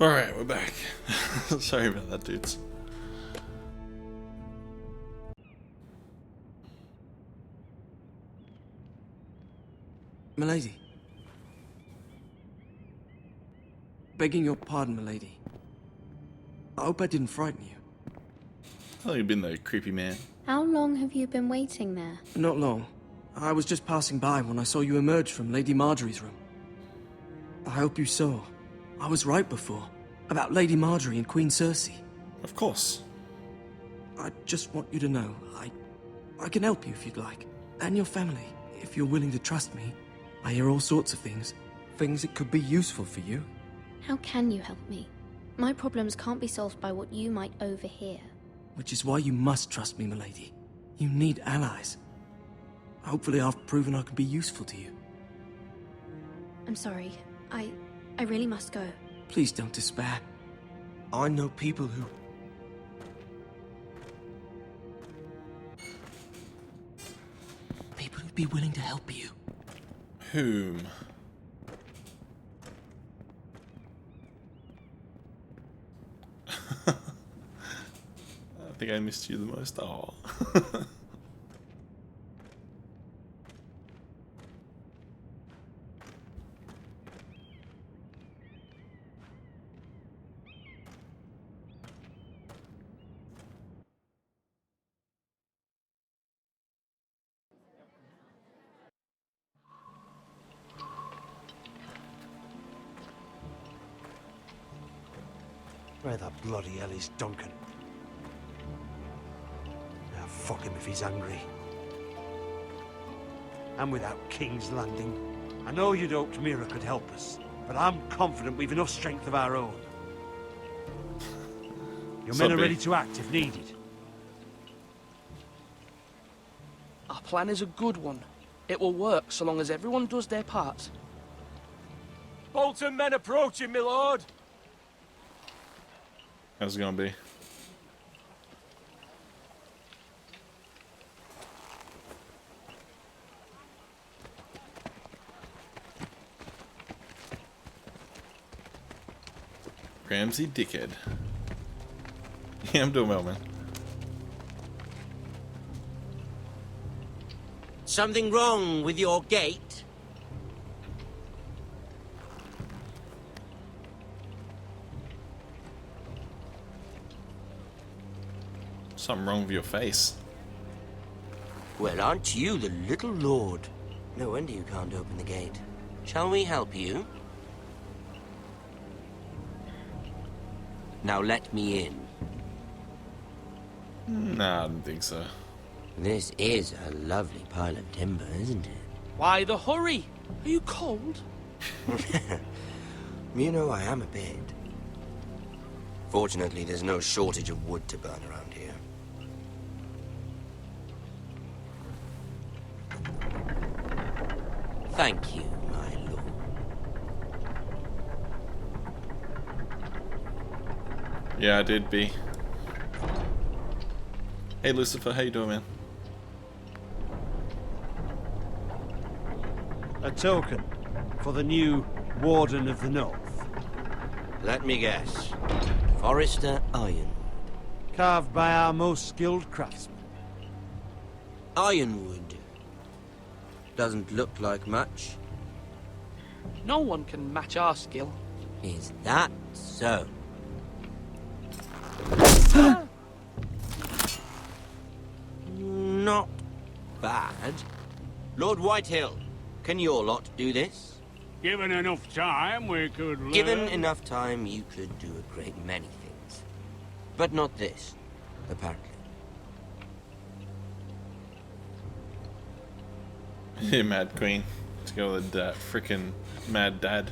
Alright, we're back. Sorry about that, dudes. Milady. Begging your pardon, milady. I hope I didn't frighten you. Oh, you've been the creepy man. How long have you been waiting there? Not long. I was just passing by when I saw you emerge from Lady Marjorie's room. I hope you saw. I was right before. About Lady Marjorie and Queen Cersei. Of course. I just want you to know, I can help you if you'd like. And your family, if you're willing to trust me. I hear all sorts of things. Things that could be useful for you. How can you help me? My problems can't be solved by what you might overhear. Which is why you must trust me, milady. You need allies. Hopefully I've proven I can be useful to you. I'm sorry. I really must go. Please don't despair. I know people who... People who'd be willing to help you. Whom? I think I missed you the most. Oh. Where the bloody hell is Duncan? Now fuck him if he's angry. And without King's Landing, I know you'd hoped Mira could help us, but I'm confident we've enough strength of our own. Your men are ready to act if needed. Our plan is a good one. It will work so long as everyone does their part. Bolton men approaching, my lord! How's it gonna be? Ramsey dickhead. Yeah, I'm doing well, man. Something wrong with your gate? Something wrong with your face. Well, aren't you the little lord? No wonder you can't open the gate. Shall we help you? Now let me in. Nah, I don't think so. This is a lovely pile of timber, isn't it? Why the hurry? Are you cold? You know I am a bit. Fortunately, there's no shortage of wood to burn around here. Thank you, my lord. Yeah, I did, B. Hey, Lucifer, how you doing, man? A token for the new Warden of the North. Let me guess. Forrester Ironwood. Carved by our most skilled craftsmen. Ironwood. Doesn't look like much. No one can match our skill. Is that so? Not bad. Lord Whitehill, can your lot do this? Given enough time, we could learn. Given enough time, you could do a great many things. But not this, apparently. Hey, Mad Queen. Let's go with that freaking Mad Dad.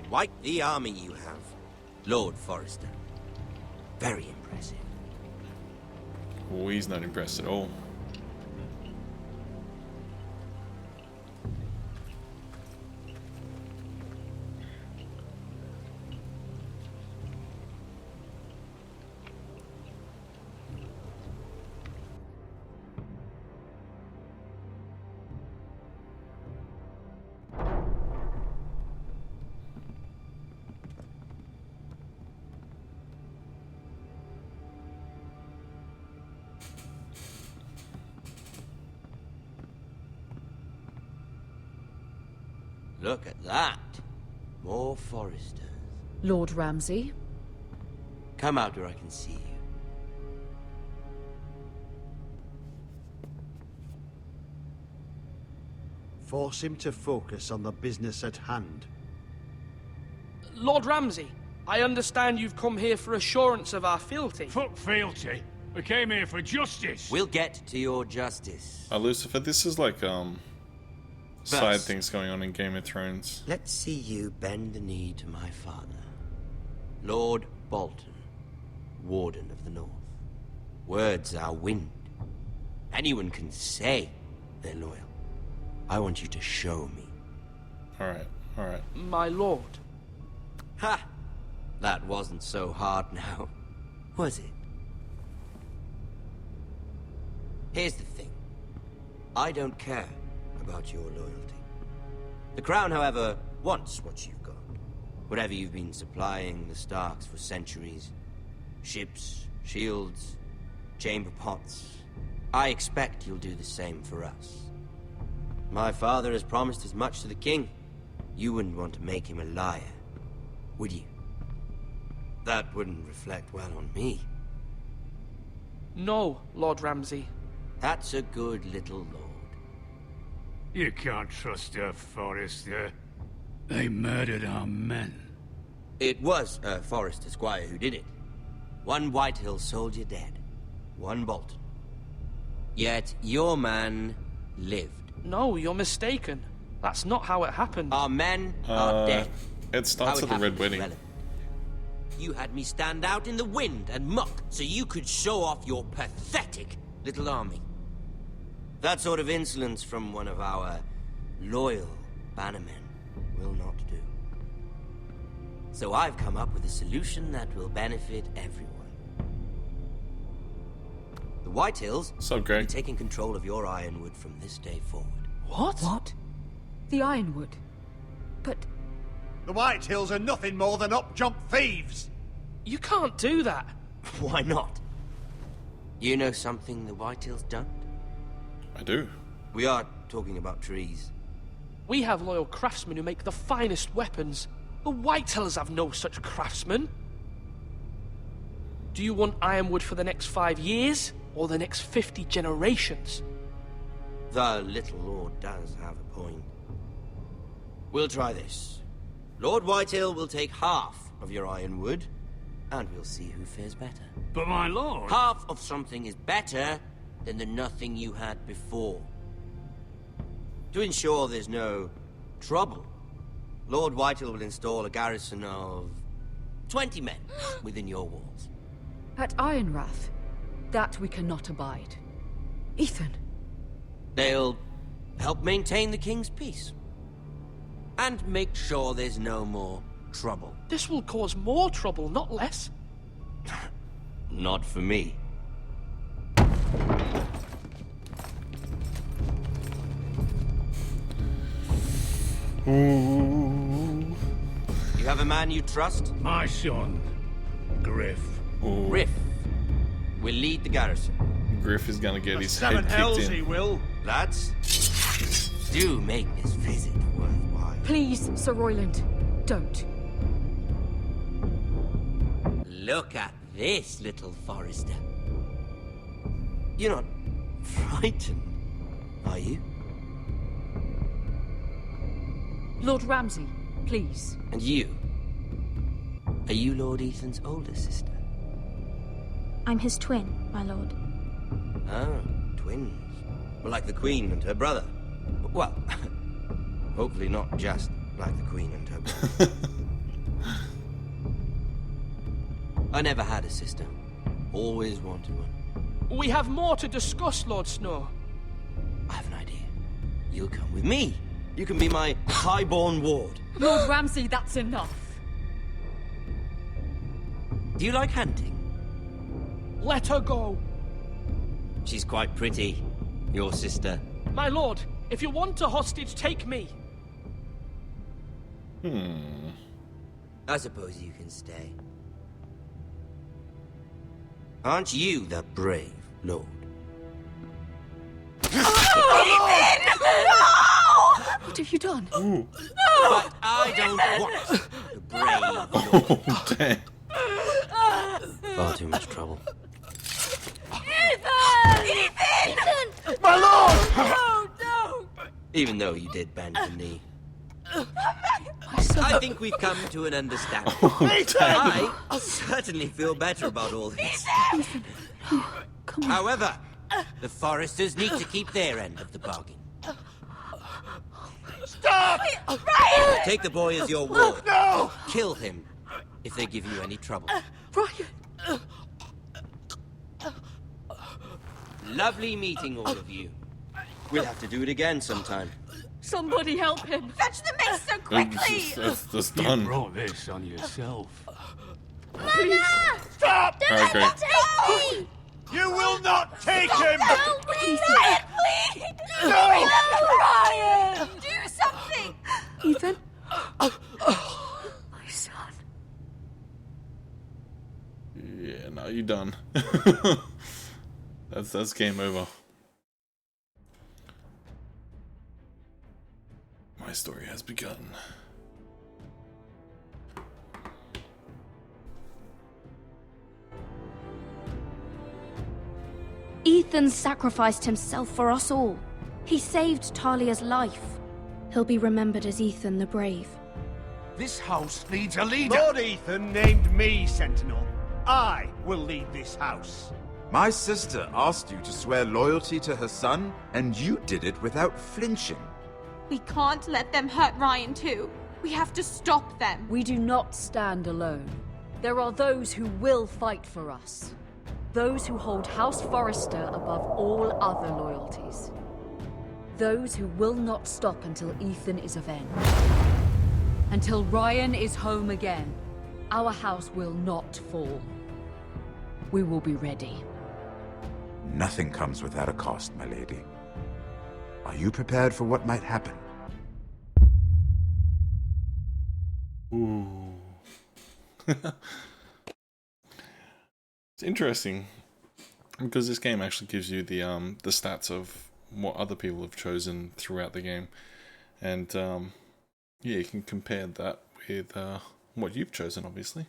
Quite the army you have, Lord Forrester. Very impressive. Oh, he's not impressed at all. Look at that. More Forresters. Lord Ramsay? Come out where I can see you. Force him to focus on the business at hand. Lord Ramsay, I understand you've come here for assurance of our fealty. Fuck fealty. We came here for justice. We'll get to your justice. Lucifer, this is like side things going on in Game of Thrones. Let's see you bend the knee to my father, Lord Bolton, Warden of the North. Words are wind. Anyone can say they're loyal. I want you to show me. Alright, alright. My lord. Ha! That wasn't so hard now, was it? Here's the thing. I don't care about your loyalty. The Crown, however, wants what you've got. Whatever you've been supplying the Starks for centuries. Ships, shields, chamber pots. I expect you'll do the same for us. My father has promised as much to the king. You wouldn't want to make him a liar, would you? That wouldn't reflect well on me. No, Lord Ramsay. That's a good little lord. You can't trust her, Forrester. They murdered our men. It was a Forrester squire who did it. One Whitehill soldier dead. One Bolton. Yet your man lived. No, you're mistaken. That's not how it happened. Our men are dead. It starts at the Red Wedding. You had me stand out in the wind and muck so you could show off your pathetic little army. That sort of insolence from one of our loyal bannermen will not do. So I've come up with a solution that will benefit everyone. The Whitehills will be taking control of your Ironwood from this day forward. What? What? The Ironwood? But... The Whitehills are nothing more than up-jump thieves! You can't do that. Why not? You know something the Whitehills don't? I do. We are talking about trees. We have loyal craftsmen who make the finest weapons. The Whitehills have no such craftsmen. Do you want Ironwood for the next 5 years, or the next 50 generations? The little lord does have a point. We'll try this. Lord Whitehill will take half of your Ironwood, and we'll see who fares better. But my lord... Half of something is better than the nothing you had before. To ensure there's no trouble, Lord Whitehill will install a garrison of 20 men within your walls. At Ironrath? That we cannot abide. Ethan. They'll help maintain the king's peace. And make sure there's no more trouble. This will cause more trouble, not less. Not for me. Ooh. You have a man you trust? My son, Griff. Ooh. Griff will lead the garrison. Griff is gonna get his head Seven hells kicked in. he will. Lads, do make this visit worthwhile. Please, Sir Royland, don't. Look at this, little Forrester. You're not frightened, are you? Lord Ramsay, please. And you? Are you Lord Ethan's older sister? I'm his twin, my lord. Oh, twins. Well, like the Queen and her brother. Well, hopefully not just like the Queen and her brother. I never had a sister. Always wanted one. We have more to discuss, Lord Snow. I have an idea. You'll come with me. You can be my highborn ward. Lord Ramsay, that's enough. Do you like hunting? Let her go. She's quite pretty, your sister. My lord, if you want a hostage, take me. I suppose you can stay. Aren't you the brave lord? What have you done? Ooh. But I don't want the brave lord. Oh, damn. Far too much trouble. Ethan! Ethan! My lord! No, no! Even though you did bend the knee. I think we've come to an understanding. I certainly feel better about all this. However, the Foresters need to keep their end of the bargain. Stop! Ryan! Take the boy as your ward. No! Kill him if they give you any trouble. Ryan! Lovely meeting all of you. We'll have to do it again sometime. Somebody help him! Fetch the mace so quickly! That's done. You brought this on yourself. Mama! Stop! Don't Alright, let them take me! You will not take him! Help me! Ryan, please! No! Ryan! Do something! Ethan? My son. Yeah, no, you're done. That's game over. My story has begun. Ethan sacrificed himself for us all. He saved Talia's life. He'll be remembered as Ethan the Brave. This house needs a leader. Lord Ethan named me Sentinel. I will lead this house. My sister asked you to swear loyalty to her son, and you did it without flinching. We can't let them hurt Ryan too. We have to stop them. We do not stand alone. There are those who will fight for us. Those who hold House Forrester above all other loyalties. Those who will not stop until Ethan is avenged. Until Ryan is home again, our house will not fall. We will be ready. Nothing comes without a cost, my lady. Are you prepared for what might happen? Ooh. It's interesting because this game actually gives you the stats of what other people have chosen throughout the game, and yeah, you can compare that with what you've chosen, obviously.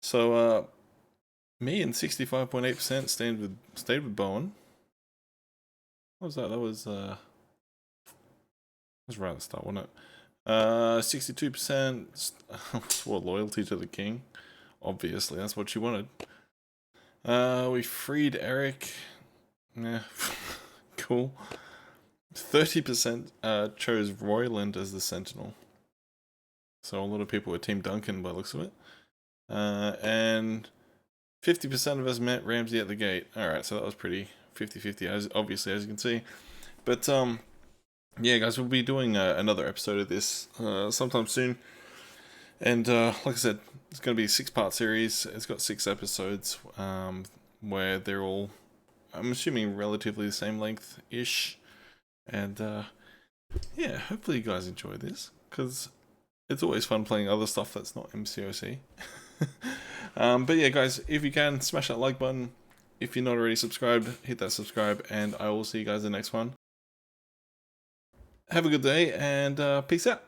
So me and 65.8% stayed with Bowen. What was that? That was right at the start, wasn't it? 62% swore loyalty to the king. Obviously, that's what you wanted. We freed Eric. Yeah, cool. 30% chose Royland as the Sentinel. So a lot of people were Team Duncan by the looks of it. And 50% of us met Ramsay at the gate. Alright, so that was pretty 50-50, obviously, as you can see. But, yeah, guys, we'll be doing another episode of this sometime soon. And, like I said, it's going to be a 6-part series. It's got 6 episodes, where they're all, I'm assuming, relatively the same length-ish. And, yeah, hopefully you guys enjoy this, because it's always fun playing other stuff that's not MCOC. But yeah, guys, if you can, smash that like button. If you're not already subscribed, hit that subscribe, and I will see you guys in the next one. Have a good day, and peace out.